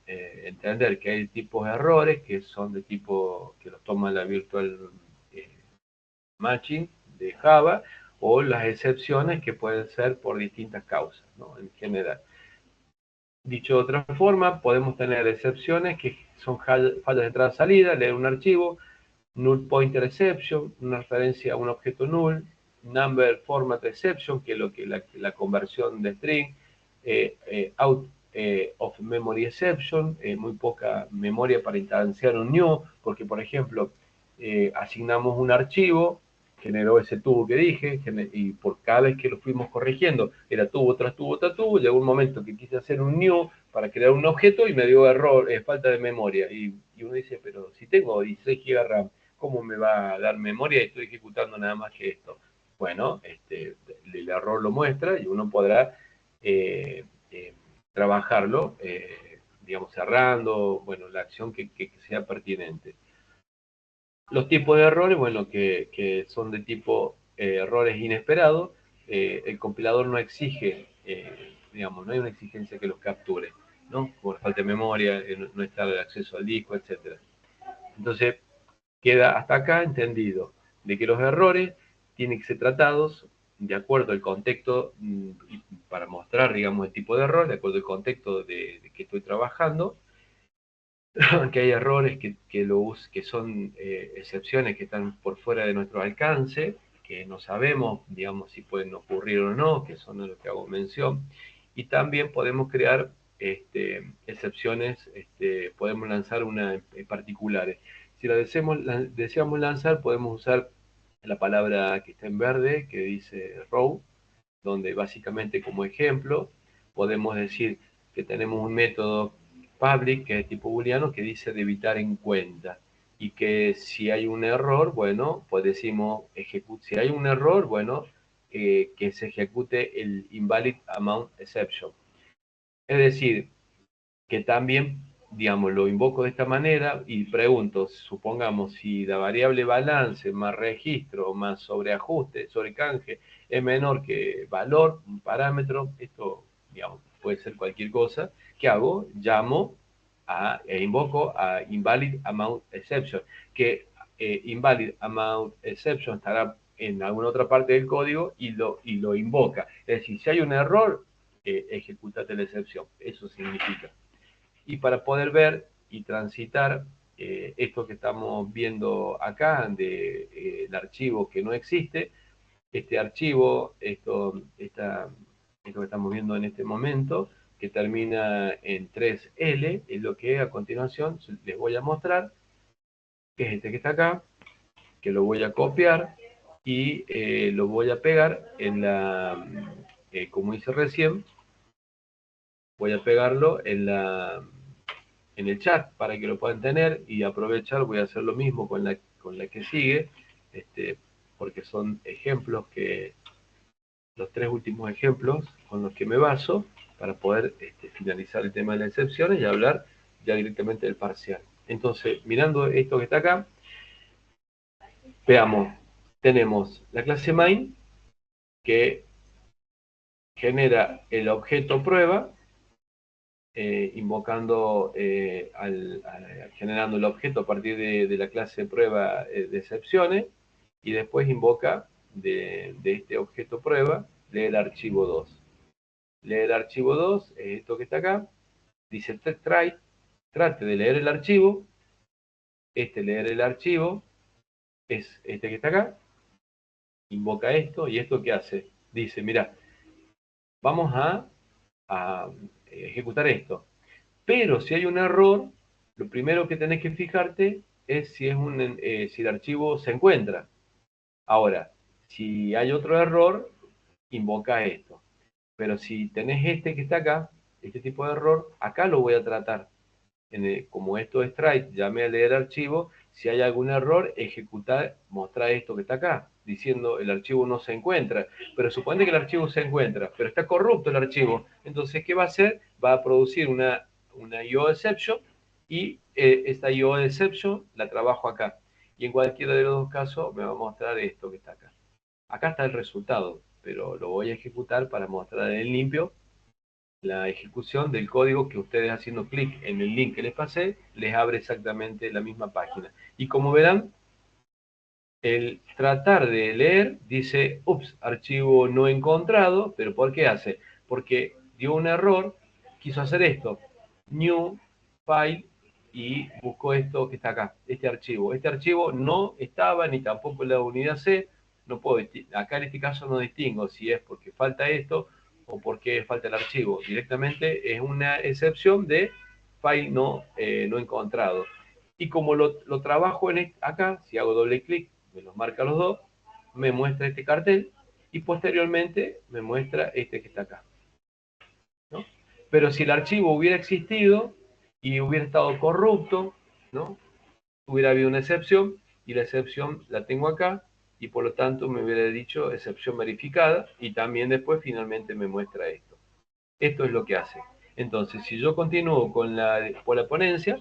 Speaker 1: entender que hay tipos de errores que son de tipo que los toma la Virtual Matching de Java, o las excepciones que pueden ser por distintas causas, ¿no? En general. Dicho de otra forma, podemos tener excepciones que son fallas de entrada-salida, leer un archivo, null pointer exception, una referencia a un objeto null, number format exception, que es lo que la conversión de string, out of memory exception, muy poca memoria para instanciar un new, porque por ejemplo, asignamos un archivo, generó ese tubo que dije, y por cada vez que lo fuimos corrigiendo, era tubo tras tubo tras tubo, llegó un momento que quise hacer un new para crear un objeto y me dio error, falta de memoria, y uno dice, pero si tengo 16 GB RAM, ¿cómo me va a dar memoria y estoy ejecutando nada más que esto? Bueno, el error lo muestra y uno podrá trabajarlo, digamos, cerrando, bueno, la acción que sea pertinente. Los tipos de errores, bueno, que son de tipo errores inesperados, el compilador no exige, digamos, no hay una exigencia que los capture, ¿no? Por falta de memoria, no está el acceso al disco, etc. Entonces, queda hasta acá entendido de que los errores tienen que ser tratados de acuerdo al contexto, para mostrar, digamos, el tipo de error, de acuerdo al contexto de que estoy trabajando, que hay errores que son excepciones que están por fuera de nuestro alcance, que no sabemos, digamos, si pueden ocurrir o no, que son de lo que hago mención, y también podemos crear excepciones, podemos lanzar una particulares. Si la deseamos lanzar, podemos usar la palabra que está en verde, que dice row, donde básicamente como ejemplo podemos decir que tenemos un método public, que es tipo booleano, que dice de evitar en cuenta, y que si hay un error, bueno, pues decimos, si hay un error, bueno, que se ejecute el invalid amount exception. Es decir, que también, digamos, lo invoco de esta manera y pregunto, supongamos, si la variable balance más registro más sobreajuste, sobrecanje, es menor que valor, un parámetro, esto, digamos, puede ser cualquier cosa, ¿qué hago? Llamo e invoco a invalid amount exception, que invalid amount exception estará en alguna otra parte del código y lo invoca. Es decir, si hay un error, ejecutate la excepción. Eso significa. Y para poder ver y transitar esto que estamos viendo acá, el archivo que no existe, este archivo, esto que estamos viendo en este momento, que termina en 3L, es lo que a continuación les voy a mostrar, que es este que está acá, que lo voy a copiar y lo voy a pegar en como hice recién, voy a pegarlo en el chat para que lo puedan tener y aprovechar. Voy a hacer lo mismo con la que sigue, porque son ejemplos los tres últimos ejemplos con los que me baso para poder finalizar el tema de las excepciones y hablar ya directamente del parcial. Entonces, mirando esto que está acá, veamos, tenemos la clase main que genera el objeto prueba, invocando, generando el objeto a partir de la clase prueba de excepciones, y después invoca de este objeto prueba, lee el archivo 2. Lee el archivo 2, es esto que está acá, dice trate de leer el archivo, leer el archivo es este que está acá, invoca esto, y esto ¿qué hace? Dice, mira, vamos a ejecutar esto. Pero si hay un error, lo primero que tenés que fijarte es si el archivo se encuentra. Ahora, si hay otro error, invoca esto. Pero si tenés que está acá, este tipo de error, acá lo voy a tratar. Como esto es try, llame a leer archivo, si hay algún error, ejecutar, mostrar esto que está acá. diciendo el archivo no se encuentra, pero supone que el archivo se encuentra, pero está corrupto el archivo. Entonces, ¿qué va a hacer? Va a producir una IO exception y esta IO exception la trabajo acá. Y en cualquiera de los dos casos me va a mostrar esto que está acá. Acá está el resultado, pero lo voy a ejecutar para mostrar en limpio la ejecución del código que ustedes haciendo clic en el link que les pasé, les abre exactamente la misma página. Y como verán, el tratar de leer dice, ups, archivo no encontrado, pero ¿por qué hace? Porque dio un error, quiso hacer esto, new file, y buscó esto que está acá, este archivo. Este archivo no estaba, ni tampoco en la unidad C, no puedo, acá en este caso no distingo si es porque falta esto o porque falta el archivo. Directamente es una excepción de file no encontrado. Y como lo trabajo acá, si hago doble clic, me los marca los dos, me muestra este cartel y posteriormente me muestra este que está acá, ¿no? Pero si el archivo hubiera existido y hubiera estado corrupto, ¿no? Hubiera habido una excepción y la excepción la tengo acá y por lo tanto me hubiera dicho excepción verificada y también después finalmente me muestra esto. Esto es lo que hace. Entonces, si yo continúo por la ponencia,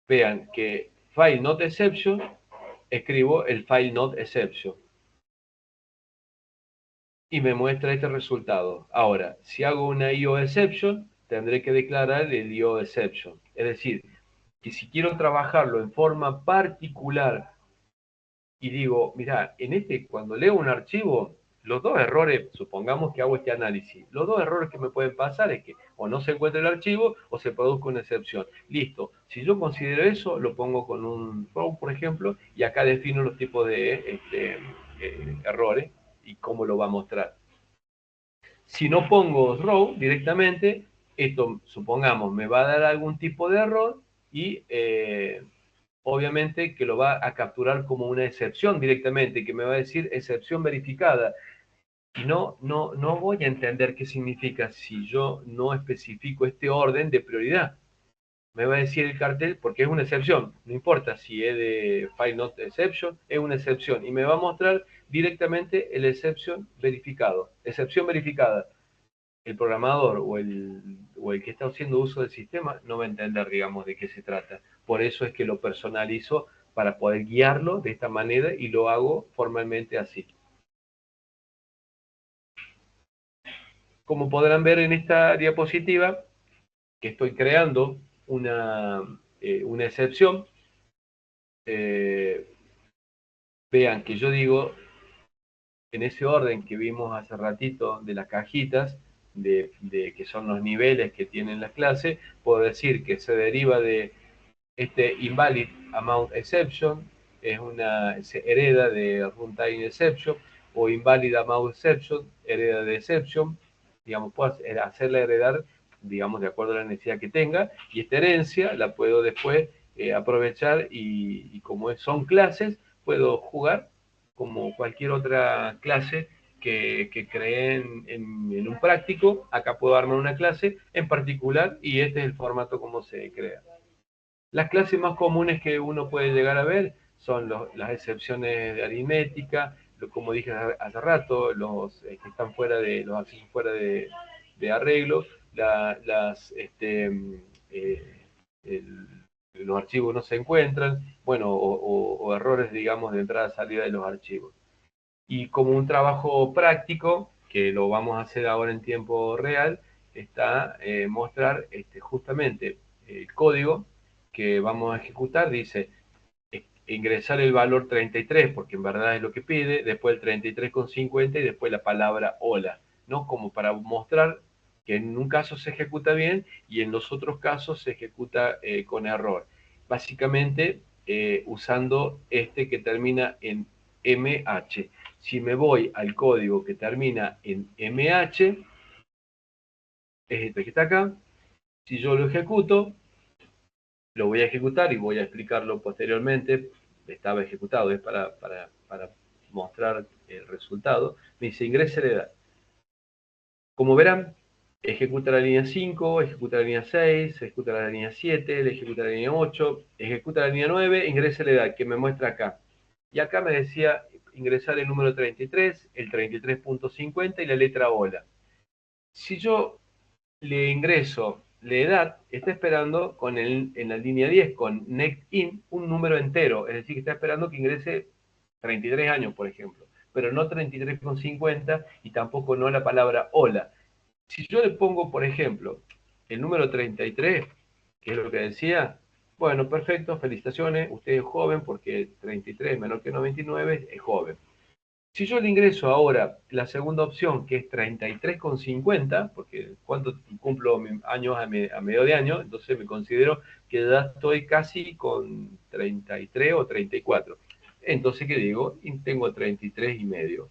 Speaker 1: vean que file not exception, escribo el file not exception y me muestra este resultado. Ahora, si hago una IO exception, tendré que declarar el IO exception. Es decir, que si quiero trabajarlo en forma particular y digo, mira, cuando leo un archivo, los dos errores, supongamos que hago este análisis, los dos errores que me pueden pasar es que o no se encuentra el archivo o se produzca una excepción. Listo, si yo considero eso, lo pongo con un row, por ejemplo, y acá defino los tipos de errores y cómo lo va a mostrar. Si no pongo row directamente, esto, supongamos, me va a dar algún tipo de error y obviamente que lo va a capturar como una excepción directamente, que me va a decir excepción verificada. Y no voy a entender qué significa si yo no especifico este orden de prioridad. Me va a decir el cartel porque es una excepción, no importa si es de file not exception, es una excepción y me va a mostrar directamente el exception verificado, excepción verificada. El programador o el que está haciendo uso del sistema no va a entender, digamos, de qué se trata. Por eso es que lo personalizo para poder guiarlo de esta manera y lo hago formalmente así. Como podrán ver en esta diapositiva, que estoy creando una excepción, vean que yo digo, en ese orden que vimos hace ratito de las cajitas, de que son los niveles que tienen la clase, puedo decir que se deriva de este invalid amount exception, se hereda de runtime exception, o invalid amount exception, hereda de exception, digamos, puedo hacerla heredar, digamos, de acuerdo a la necesidad que tenga, y esta herencia la puedo después aprovechar y como son clases, puedo jugar como cualquier otra clase que creé en un práctico. Acá puedo armar una clase en particular y este es el formato como se crea. Las clases más comunes que uno puede llegar a ver son las excepciones de aritmética, como dije hace rato, los que están fuera de los accesos fuera de arreglo, los archivos no se encuentran, bueno, o errores, digamos, de entrada-salida de los archivos. Y como un trabajo práctico, que lo vamos a hacer ahora en tiempo real, está mostrar justamente el código que vamos a ejecutar. Dice ingresar el valor 33, porque en verdad es lo que pide, después el 33,50 y después la palabra hola, ¿no? Como para mostrar que en un caso se ejecuta bien y en los otros casos se ejecuta con error. Básicamente usando este que termina en MH. Si me voy al código que termina en MH, es este que está acá. Si yo lo ejecuto, lo voy a ejecutar y voy a explicarlo posteriormente. Estaba ejecutado, es para mostrar el resultado. Me dice ingrese la edad. Como verán, ejecuta la línea 5, ejecuta la línea 6, ejecuta la línea 7, ejecuta la línea 8, ejecuta la línea 9, ingrese la edad, que me muestra acá. Y acá me decía ingresar el número 33, el 33.50 y la letra hola. Si yo le ingreso la edad, está esperando en la línea 10, con next in, un número entero. Es decir, que está esperando que ingrese 33 años, por ejemplo. Pero no 33,50 y tampoco no la palabra hola. Si yo le pongo, por ejemplo, el número 33, que es lo que decía, bueno, perfecto, felicitaciones, usted es joven porque 33 menor que 99 es joven. Si yo le ingreso ahora la segunda opción, que es 33,50, porque cuando cumplo años a medio de año, entonces me considero que ya estoy casi con 33 o 34. Entonces, ¿qué digo? Tengo 33 y medio.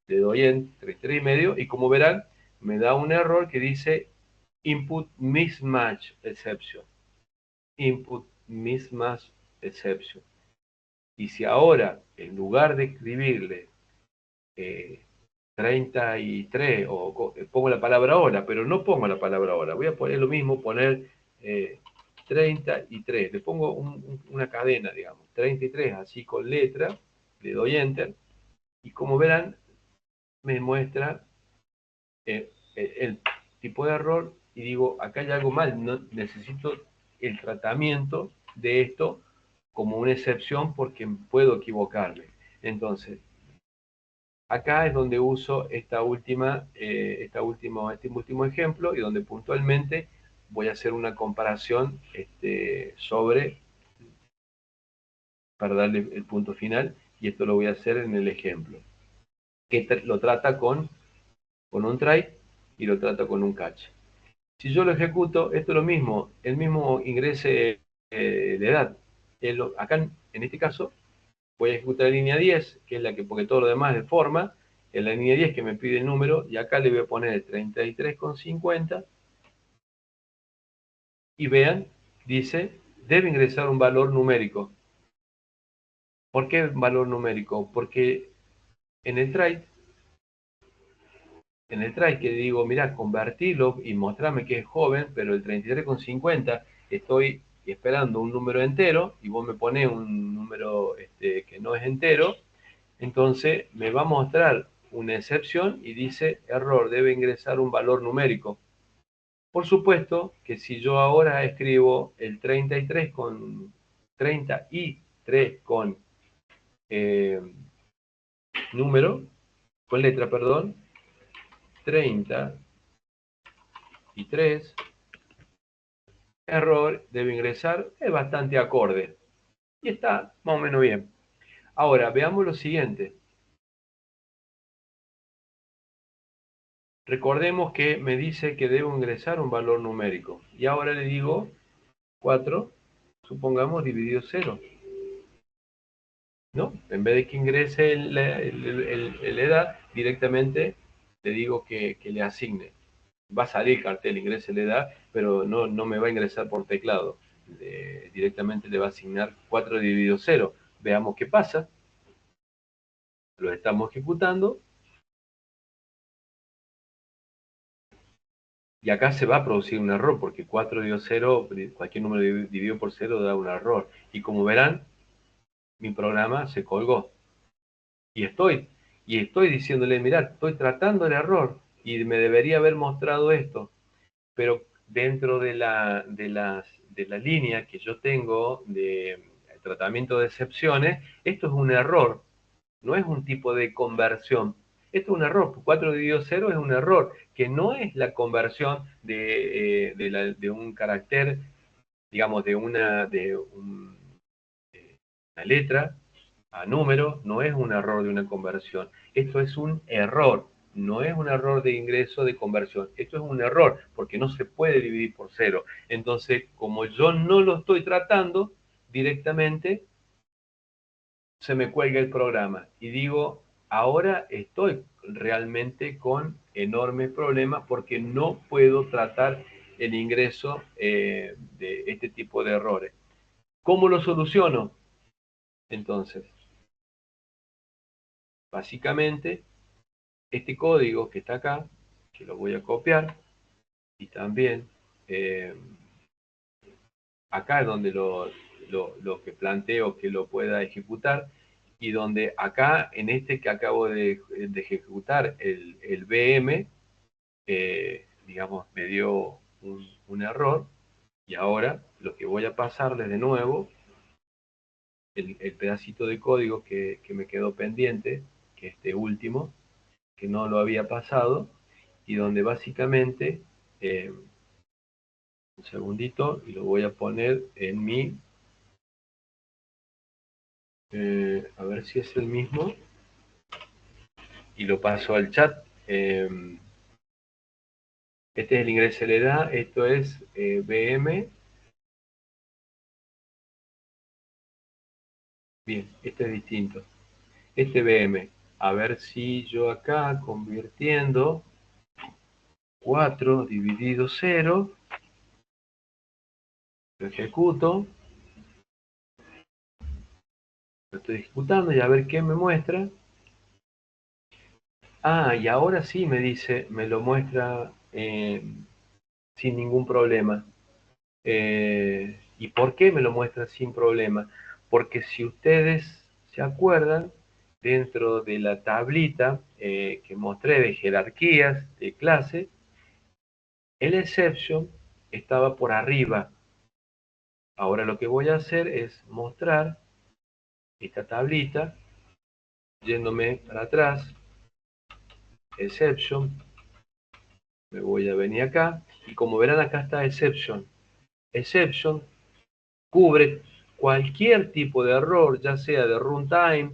Speaker 1: Le doy en 33 y medio y como verán, me da un error que dice Input Mismatch Exception. Input Mismatch Exception. Y si ahora, en lugar de escribirle 33, o pongo la palabra hora, pero no pongo la palabra hora, voy a poner lo mismo, poner 33, le pongo una cadena, digamos, 33, así con letra, le doy enter, y como verán, me muestra el tipo de error, y digo, acá hay algo mal, no, necesito el tratamiento de esto como una excepción porque puedo equivocarme. Entonces, acá es donde uso este último ejemplo y donde puntualmente voy a hacer una comparación para darle el punto final, y esto lo voy a hacer en el ejemplo, que lo trata con un try y lo trata con un catch. Si yo lo ejecuto, esto es lo mismo, el mismo ingrese de edad. Acá, en este caso, voy a ejecutar la línea 10, que es la que, porque todo lo demás es forma, en la línea 10 que me pide el número, y acá le voy a poner el 33,50, y vean, dice, debe ingresar un valor numérico. ¿Por qué valor numérico? Porque en el try que digo, mira, convertirlo y mostrarme que es joven, pero el 33,50 estoy esperando un número entero, y vos me pones un número que no es entero, entonces me va a mostrar una excepción y dice error, debe ingresar un valor numérico. Por supuesto que si yo ahora escribo el 33 con 33 con número, con letra, perdón, 33, error, debe ingresar, es bastante acorde. Y está más o menos bien. Ahora, veamos lo siguiente. Recordemos que me dice que debo ingresar un valor numérico. Y ahora le digo 4, supongamos, dividido 0. ¿No? En vez de que ingrese la edad, directamente le digo que le asigne. Va a salir cartel, ingrese la edad, pero no me va a ingresar por teclado. Directamente le va a asignar 4 dividido 0. Veamos qué pasa. Lo estamos ejecutando. Y acá se va a producir un error, porque 4 dividido 0, cualquier número dividido por 0 da un error. Y como verán, mi programa se colgó. Y estoy diciéndole, mirá, estoy tratando el error y me debería haber mostrado esto. Pero dentro de la línea que yo tengo de tratamiento de excepciones, esto es un error, no es un tipo de conversión. Esto es un error, 4 dividido 0 es un error, que no es la conversión de un carácter, digamos, una letra a número, no es un error de una conversión. Esto es un error, no es un error de ingreso de conversión. Esto es un error, porque no se puede dividir por 0. Entonces, como yo no lo estoy tratando directamente, se me cuelga el programa. Y digo, ahora estoy realmente con enormes problemas porque no puedo tratar el ingreso de este tipo de errores. ¿Cómo lo soluciono? Entonces, básicamente, este código que está acá, que lo voy a copiar, y también acá es donde lo que planteo que lo pueda ejecutar, y donde acá, en este que acabo de ejecutar, el VM, digamos, me dio un error, y ahora lo que voy a pasarles de nuevo, el pedacito de código que me quedó pendiente, que este último, que no lo había pasado, y donde básicamente, un segundito, y lo voy a poner en mi, a ver si es el mismo, y lo paso al chat. Este es el ingreso de la edad, esto es VM. Bien, este es distinto. Este VM, a ver si yo acá convirtiendo 4 dividido 0, lo ejecuto, lo estoy ejecutando y a ver qué me muestra. Ah, y ahora sí me dice, me lo muestra sin ningún problema. ¿Y por qué me lo muestra sin problema? Porque si ustedes se acuerdan, dentro de la tablita que mostré de jerarquías de clase, el exception estaba por arriba. Ahora lo que voy a hacer es mostrar esta tablita, yéndome para atrás, exception, me voy a venir acá, y como verán acá está exception. Exception cubre cualquier tipo de error, ya sea de runtime,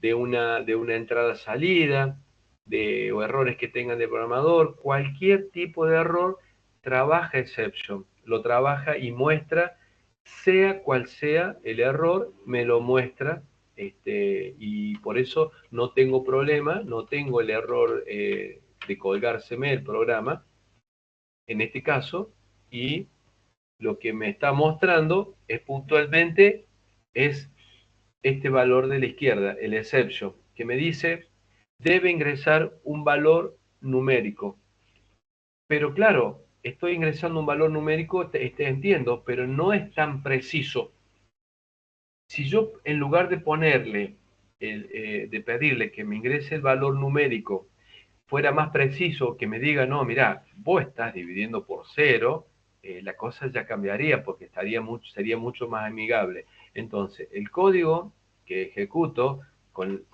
Speaker 1: de una entrada-salida, o errores que tengan de programador, cualquier tipo de error, trabaja exception, lo trabaja y muestra, sea cual sea el error, me lo muestra, y por eso no tengo problema, no tengo el error de colgárseme el programa, en este caso, y lo que me está mostrando es puntualmente es este valor de la izquierda, el exception, que me dice debe ingresar un valor numérico. Pero claro, estoy ingresando un valor numérico, entiendo, pero no es tan preciso. Si yo, en lugar de ponerle, de pedirle que me ingrese el valor numérico, fuera más preciso, que me diga, no, mira, vos estás dividiendo por 0, la cosa ya cambiaría porque sería mucho más amigable. Entonces, el código que ejecuto con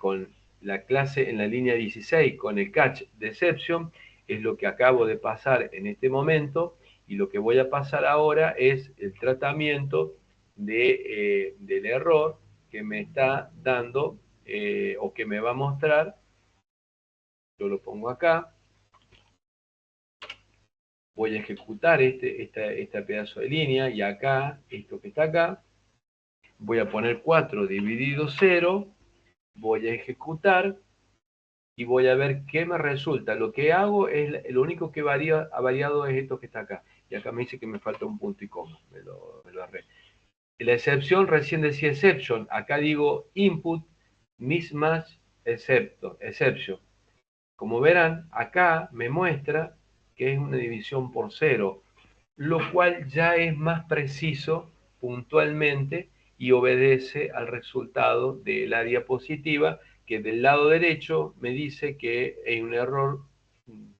Speaker 1: la clase en la línea 16, con el catch deception, es lo que acabo de pasar en este momento, y lo que voy a pasar ahora es el tratamiento del error que me está dando o que me va a mostrar. Yo lo pongo acá, voy a ejecutar este pedazo de línea, y acá, esto que está acá, voy a poner 4 dividido 0, voy a ejecutar y voy a ver qué me resulta. Lo que hago es, lo único que ha variado es esto que está acá, y acá me dice que me falta un punto y coma, me lo erré. La excepción recién decía exception, acá digo input mismatch exception. Como verán, acá me muestra que es una división por 0, lo cual ya es más preciso puntualmente y obedece al resultado de la diapositiva, que del lado derecho me dice que hay un error,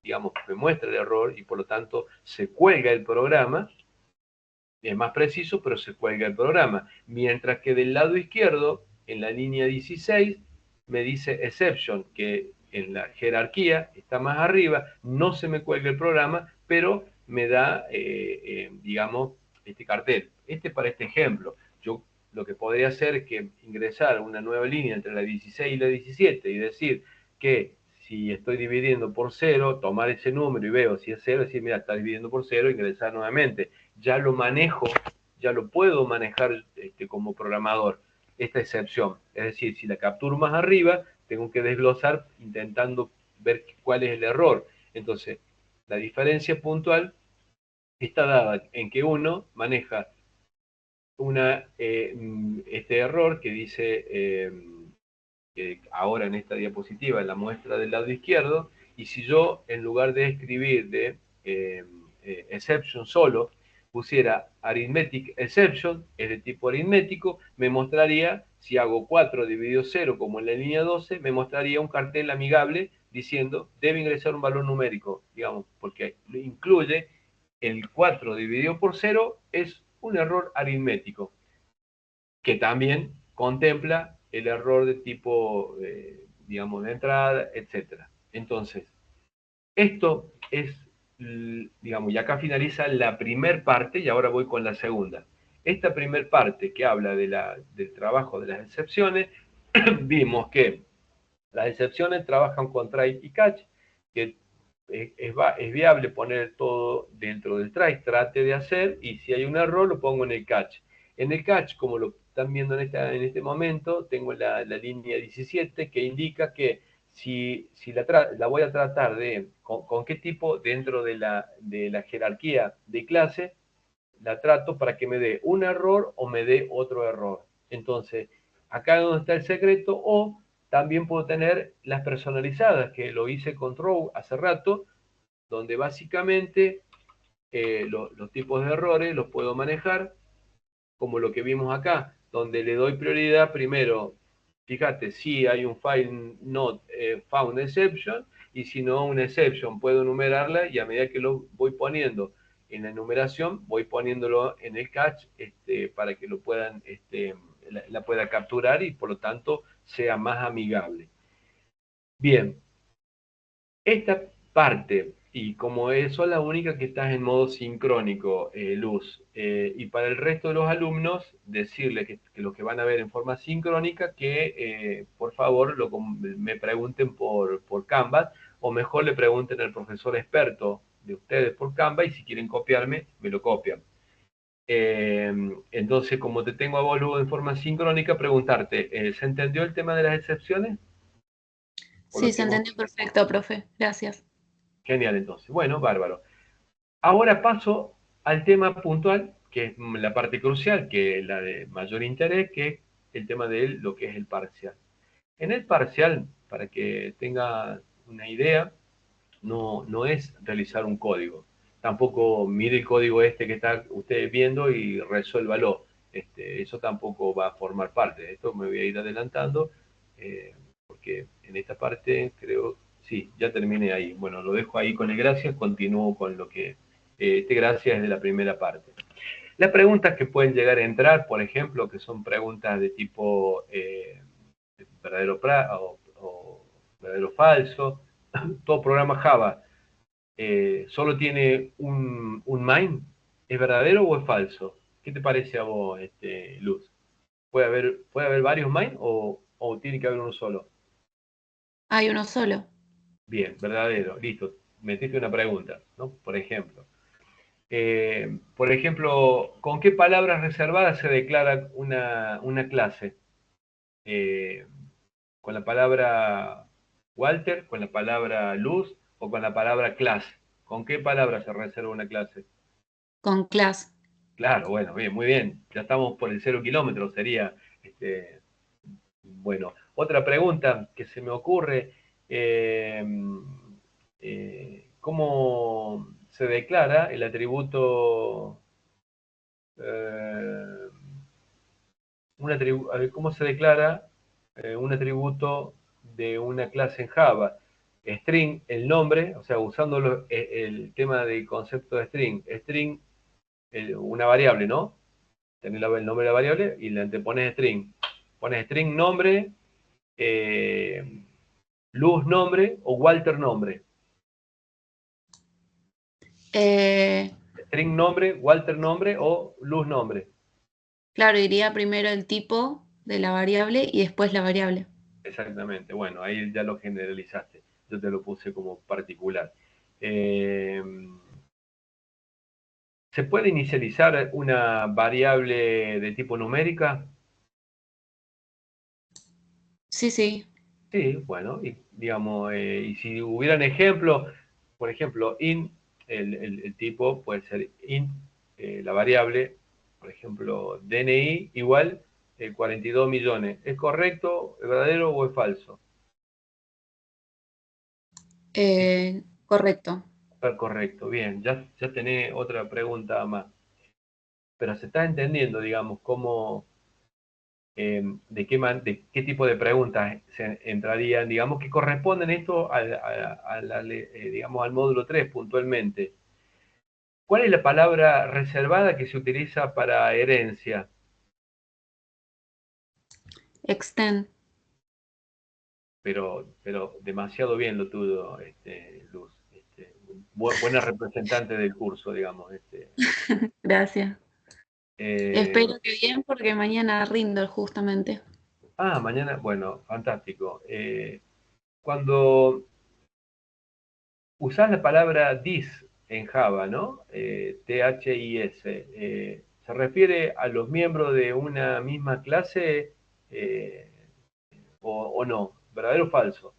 Speaker 1: digamos, me muestra el error y por lo tanto se cuelga el programa. Es más preciso, pero se cuelga el programa. Mientras que del lado izquierdo, en la línea 16, me dice exception, que en la jerarquía está más arriba, no se me cuelga el programa, pero me da, digamos, este cartel. Para este ejemplo. Yo lo que podría hacer es que ingresar una nueva línea entre la 16 y la 17 y decir que si estoy dividiendo por 0, tomar ese número y veo si es 0, decir, mira, está dividiendo por 0, ingresar nuevamente. Ya lo manejo, ya lo puedo manejar como programador, esta excepción. Es decir, si la capturo más arriba, tengo que desglosar intentando ver cuál es el error. Entonces, la diferencia puntual está dada en que uno maneja este error que dice ahora en esta diapositiva, en la muestra del lado izquierdo, y si yo, en lugar de escribir de exception solo, pusiera arithmetic exception, es de tipo aritmético, me mostraría Si hago 4 dividido 0, como en la línea 12, me mostraría un cartel amigable diciendo, debe ingresar un valor numérico, digamos, porque incluye el 4 dividido por 0 es un error aritmético, que también contempla el error de tipo, digamos, de entrada, etc. Entonces, esto es, digamos, y acá finaliza la primer parte y ahora voy con la segunda. Esta primer parte que habla del trabajo de las excepciones, vimos que las excepciones trabajan con try y catch, que es viable poner todo dentro del try, trate de hacer, y si hay un error lo pongo en el catch. En el catch, como lo están viendo en este momento, tengo la línea 17 que indica que si la voy a tratar con qué tipo dentro de la jerarquía de clase, la trato para que me dé un error o me dé otro error. Entonces, acá es donde está el secreto, o también puedo tener las personalizadas, que lo hice con Row hace rato, donde básicamente los tipos de errores los puedo manejar, como lo que vimos acá, donde le doy prioridad primero, fíjate, si hay un file not found exception, y si no una exception, puedo enumerarla, y a medida que lo voy poniendo en la enumeración, voy poniéndolo en el catch para que lo puedan, la pueda capturar y por lo tanto sea más amigable. Bien, esta parte, y como son las únicas que estás en modo sincrónico, Luz, y para el resto de los alumnos, decirles que los que van a ver en forma sincrónica, que por favor me pregunten por Canvas, o mejor le pregunten al profesor experto de ustedes por Canvas, y si quieren copiarme, me lo copian. Entonces, como te tengo a vos luego en forma sincrónica, preguntarte, ¿se entendió el tema de las excepciones? Por
Speaker 2: Sí,
Speaker 1: lo
Speaker 2: se
Speaker 1: que hemos...
Speaker 2: entendió perfecto, profe. Gracias.
Speaker 1: Genial, entonces. Bueno, bárbaro. Ahora paso al tema puntual, que es la parte crucial, que es la de mayor interés, que es el tema de lo que es el parcial. En el parcial, para que tenga una idea, no es realizar un código. Tampoco mire el código este que está usted viendo y resuélvalo. Eso tampoco va a formar parte. De esto me voy a ir adelantando, porque en esta parte creo, sí, ya terminé ahí. Bueno, lo dejo ahí con el gracias, continúo con lo que, este gracias es de la primera parte. Las preguntas que pueden llegar a entrar, por ejemplo, que son preguntas de tipo verdadero o verdadero falso, todo programa Java solo tiene un main, ¿es verdadero o es falso? ¿Qué te parece a vos, Luz? Puede haber varios main o tiene que haber uno solo?
Speaker 2: Hay uno solo.
Speaker 1: Bien, verdadero, listo. Metiste una pregunta, ¿no? Por ejemplo, ¿con qué palabras reservadas se declara una clase? Eh, ¿Con la palabra Walter, con la palabra Luz o con la palabra clase? ¿Con qué palabra se reserva una clase?
Speaker 2: Con class.
Speaker 1: Claro, bueno, bien, muy bien. Ya estamos por el 0 kilómetro, sería, este, bueno. Otra pregunta que se me ocurre, ¿cómo se declara el atributo, eh, a ver, cómo se declara un atributo de una clase en Java? String, el nombre, o sea, usando el tema del concepto de string. String, una variable, ¿no? Tenés el nombre de la variable y le antepones string. Pones string nombre, eh, Luz nombre o Walter nombre.
Speaker 2: Eh,
Speaker 1: String nombre, Walter nombre o Luz nombre.
Speaker 2: claro, iría primero el tipo de la variable y después la variable.
Speaker 1: Exactamente. Bueno, ahí ya lo generalizaste. Yo te lo puse como particular. Eh, ¿Se puede inicializar una variable de tipo numérica?
Speaker 2: Sí, sí.
Speaker 1: Sí, bueno, y digamos, y si hubieran ejemplos, por ejemplo, int, el tipo puede ser int, la variable, por ejemplo, DNI igual 42 millones. ¿Es correcto, es verdadero o es falso?
Speaker 2: Correcto.
Speaker 1: Correcto, bien, ya tenés otra pregunta más. Pero se está entendiendo, digamos, de qué tipo de preguntas entrarían, digamos, que corresponden esto digamos, al módulo 3 puntualmente. ¿Cuál es la palabra reservada que se utiliza para herencia?
Speaker 2: Extend.
Speaker 1: Pero demasiado bien lo tuyo, Luz. Buena representante del curso, digamos.
Speaker 2: Gracias.
Speaker 1: Eh,
Speaker 2: Espero que bien porque mañana rindo justamente.
Speaker 1: mañana, bueno, fantástico. Cuando usás la palabra this en Java, ¿no? THIS. ¿Se refiere a los miembros de una misma clase eh, o no? ¿Verdadero o falso?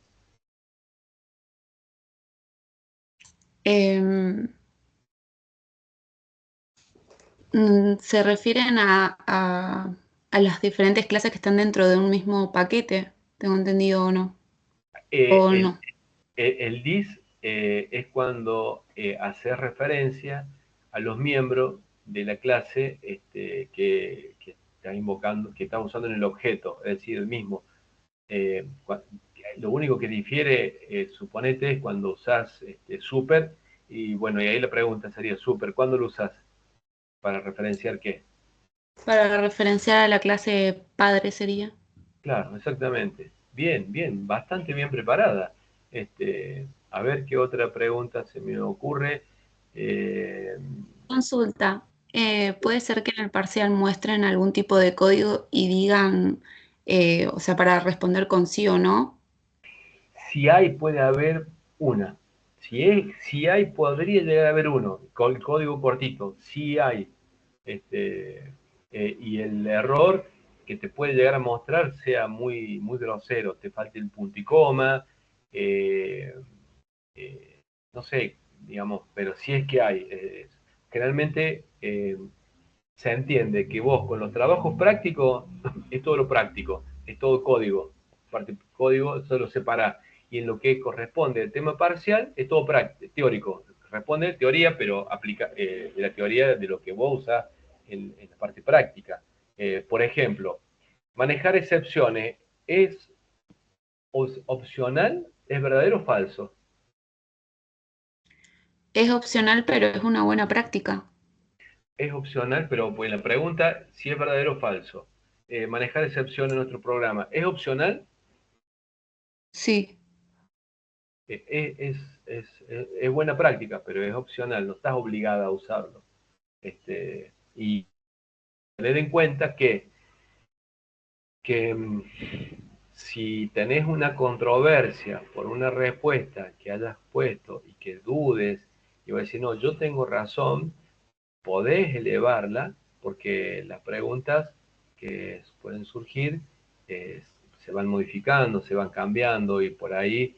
Speaker 2: Em, Se refieren a las diferentes clases que están dentro de un mismo paquete, tengo entendido o no.
Speaker 1: Eh,
Speaker 2: O
Speaker 1: el,
Speaker 2: no.
Speaker 1: el this es cuando hace referencia a los miembros de la clase que está invocando, que está usando en el objeto, es decir, el mismo. Eh, lo único que difiere, suponete, es cuando usas super, y bueno, y ahí la pregunta sería super, ¿cuándo lo usas? ¿Para referenciar qué?
Speaker 2: Para referenciar a la clase padre sería.
Speaker 1: Claro, exactamente. Bien, bien, bastante bien preparada. A ver qué otra pregunta se me ocurre. Eh,
Speaker 2: Consulta. ¿Puede ser que en el parcial muestren algún tipo de código y digan, o sea, para responder con sí o no?
Speaker 1: si hay, puede haber una. Si hay, podría llegar a haber uno, con el código cortito. Si hay. Y el error que te puede llegar a mostrar sea muy, muy grosero, te falte el punto y coma, eh, no sé, digamos, pero si es que hay. Generalmente se entiende que vos con los trabajos prácticos es todo lo práctico, es todo código, parte código solo separa, y en lo que corresponde al tema parcial es todo teórico, responde teoría, pero aplica de la teoría de lo que vos usás en la parte práctica. Por ejemplo, manejar excepciones es opcional, es verdadero o falso.
Speaker 2: Es opcional, pero es una buena práctica.
Speaker 1: Es opcional, pero pues la pregunta si es verdadero o falso. Manejar excepciones en nuestro programa, ¿es opcional?
Speaker 2: Sí.
Speaker 1: es, es buena práctica, pero es opcional, no estás obligada a usarlo. Y tener en cuenta que si tenés una controversia por una respuesta que hayas puesto y que dudes, y vas a decir, no, yo tengo razón, podés elevarla, porque las preguntas que pueden surgir eh, se van modificando, se van cambiando, y por ahí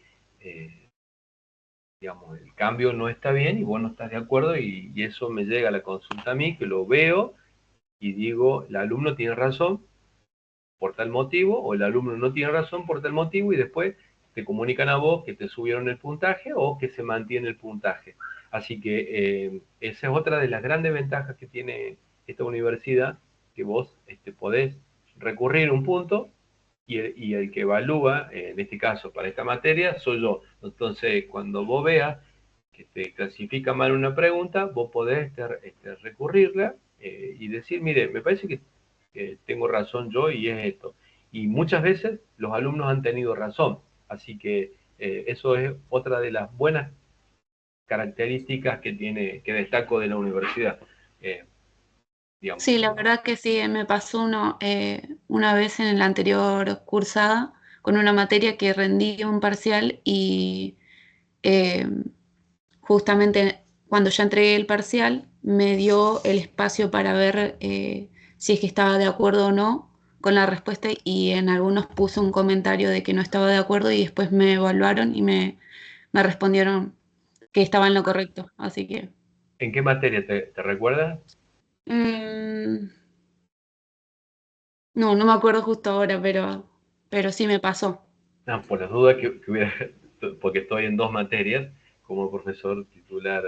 Speaker 1: digamos, el cambio no está bien y vos no estás de acuerdo, y eso me llega a la consulta a mí, que lo veo y digo, el alumno tiene razón por tal motivo, o el alumno no tiene razón por tal motivo, y después te comunican a vos que te subieron el puntaje o que se mantiene el puntaje. Así que esa es otra de las grandes ventajas que tiene esta universidad, que vos podés recurrir un punto y el que evalúa, en este caso para esta materia, soy yo. Entonces, cuando vos veas que te clasifica mal una pregunta, vos podés recurrirla y decir, mire, me parece que tengo razón yo y es esto. Y muchas veces los alumnos han tenido razón. Así que eso es otra de las buenas características que tiene, que destaco de la universidad. Eh, digamos.
Speaker 2: Sí, la verdad que sí, me pasó una vez en la anterior cursada con una materia que rendí un parcial y eh, justamente cuando ya entregué el parcial me dio el espacio para ver si es que estaba de acuerdo o no con la respuesta y en algunos puso un comentario de que no estaba de acuerdo y después me evaluaron y me respondieron que estaba en lo correcto. Así que...
Speaker 1: ¿En qué materia te recuerdas?
Speaker 2: mm, no, no me acuerdo justo ahora, pero sí me pasó.
Speaker 1: No, por las dudas que hubiera, porque estoy en dos materias como profesor titular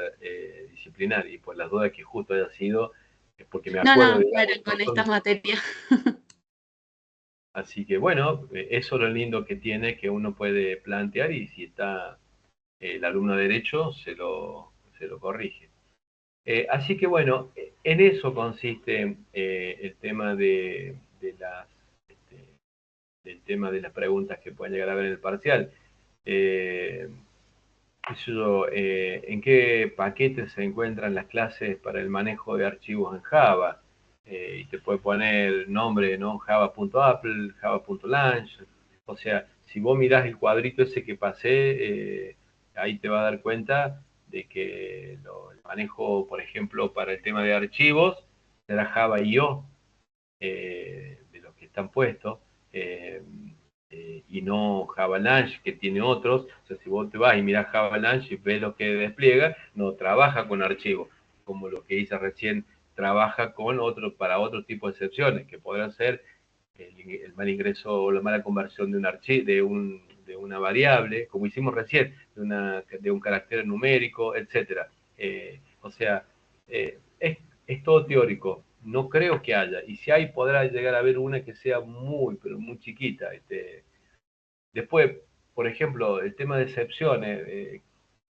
Speaker 1: disciplinar, y por las dudas que justo haya sido, es porque me
Speaker 2: No,
Speaker 1: acuerdo,
Speaker 2: no, no
Speaker 1: digamos,
Speaker 2: era
Speaker 1: no
Speaker 2: con estas
Speaker 1: son,
Speaker 2: materias.
Speaker 1: Así que bueno, eso es lo lindo que tiene, que uno puede plantear y si está el alumno de derecho se lo corrige. Así que bueno, en eso consiste el tema este, del tema de las preguntas que pueden llegar a ver en el parcial. Eh, ¿En qué paquetes se encuentran las clases para el manejo de archivos en Java? Y te puede poner nombre, ¿no? Java.apple, Java.launch. O sea, si vos mirás el cuadrito ese que pasé, ahí te vas a dar cuenta de que el manejo, por ejemplo, para el tema de archivos, será Java.io, de los que están puestos. Eh, y no Avalanche, que tiene otros. O sea, si vos te vas y mirás Avalanche y ves lo que despliega, no trabaja con archivos, como lo que hice recién, trabaja con para otro tipo de excepciones, que podrán ser el mal ingreso o la mala conversión de un archivo, de una variable, como hicimos recién, de un carácter numérico, etcétera. O sea, es todo teórico. No creo que haya. Y si hay, podrá llegar a haber una que sea muy, pero muy chiquita. Después, por ejemplo, el tema de excepciones.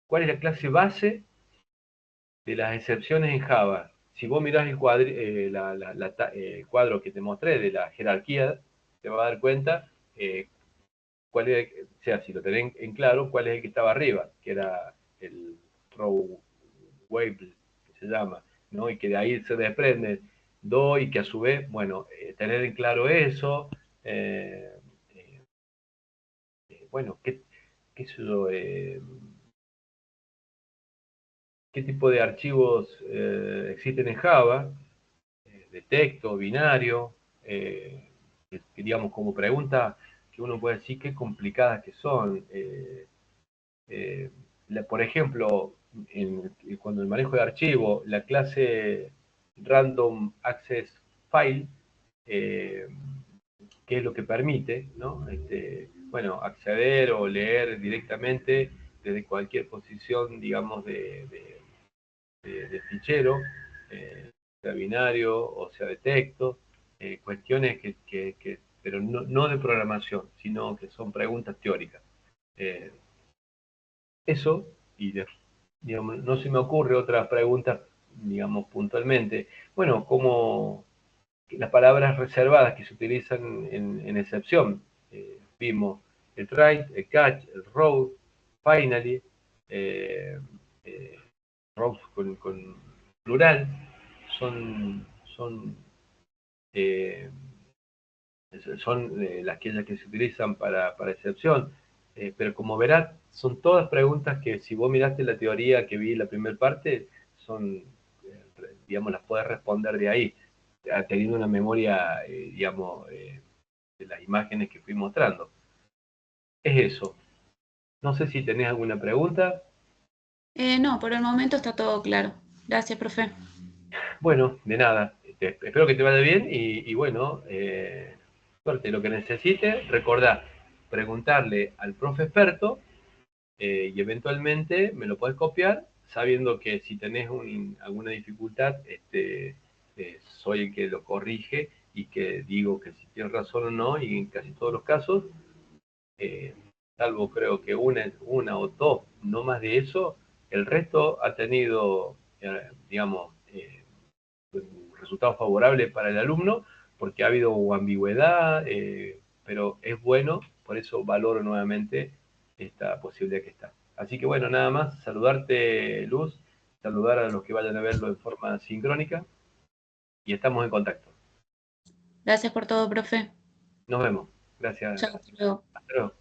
Speaker 1: ¿Cuál es la clase base de las excepciones en Java? Si vos mirás el cuadro que te mostré de la jerarquía, te vas a dar cuenta cuál es, o sea, si lo tenés en claro, cuál es el que estaba arriba, que era el row wave, que se llama, ¿no? Y que de ahí se desprende do y que a su vez, bueno, tener en claro eso, eh, bueno, qué sé yo, qué tipo de archivos existen en Java, de texto, binario, que, digamos, como pregunta que uno puede decir qué complicadas que son. Por ejemplo, cuando el manejo de archivo, la clase Random Access File, eh, que es lo que permite, ¿no? Bueno, acceder o leer directamente desde cualquier posición, digamos, de fichero, sea binario o sea de texto, cuestiones pero no de programación, sino que son preguntas teóricas. Eh, Eso, y digamos, no se me ocurre otra pregunta, digamos, puntualmente. Bueno, como las palabras reservadas que se utilizan en excepción. Vimos el try, el catch, el row, finally, eh, eh, rows con plural, son, eh, son aquellas que se utilizan para excepción. Pero como verás, son todas preguntas que si vos miraste la teoría que vi en la primera parte, son, digamos, las puedes responder de ahí, teniendo una memoria, digamos, de las imágenes que fui mostrando. Es eso. No sé si tenés alguna pregunta.
Speaker 2: No, por el momento está todo claro. Gracias, profe.
Speaker 1: Bueno, de nada. Espero que te vaya bien y bueno, suerte. Lo que necesites, recordá preguntarle al profe experto y eventualmente me lo podés copiar, sabiendo que si tenés alguna dificultad, soy el que lo corrige y que digo que si tienes razón o no, y en casi todos los casos, eh, salvo creo que una o dos, no más de eso, el resto ha tenido, digamos, un resultado favorable para el alumno, porque ha habido ambigüedad, pero es bueno, por eso valoro nuevamente esta posibilidad que está. Así que bueno, nada más, saludarte, Luz, saludar a los que vayan a verlo en forma sincrónica y estamos en contacto.
Speaker 2: Gracias por todo, profe.
Speaker 1: Nos vemos. Gracias.
Speaker 2: Chao, hasta luego.
Speaker 1: Hasta luego.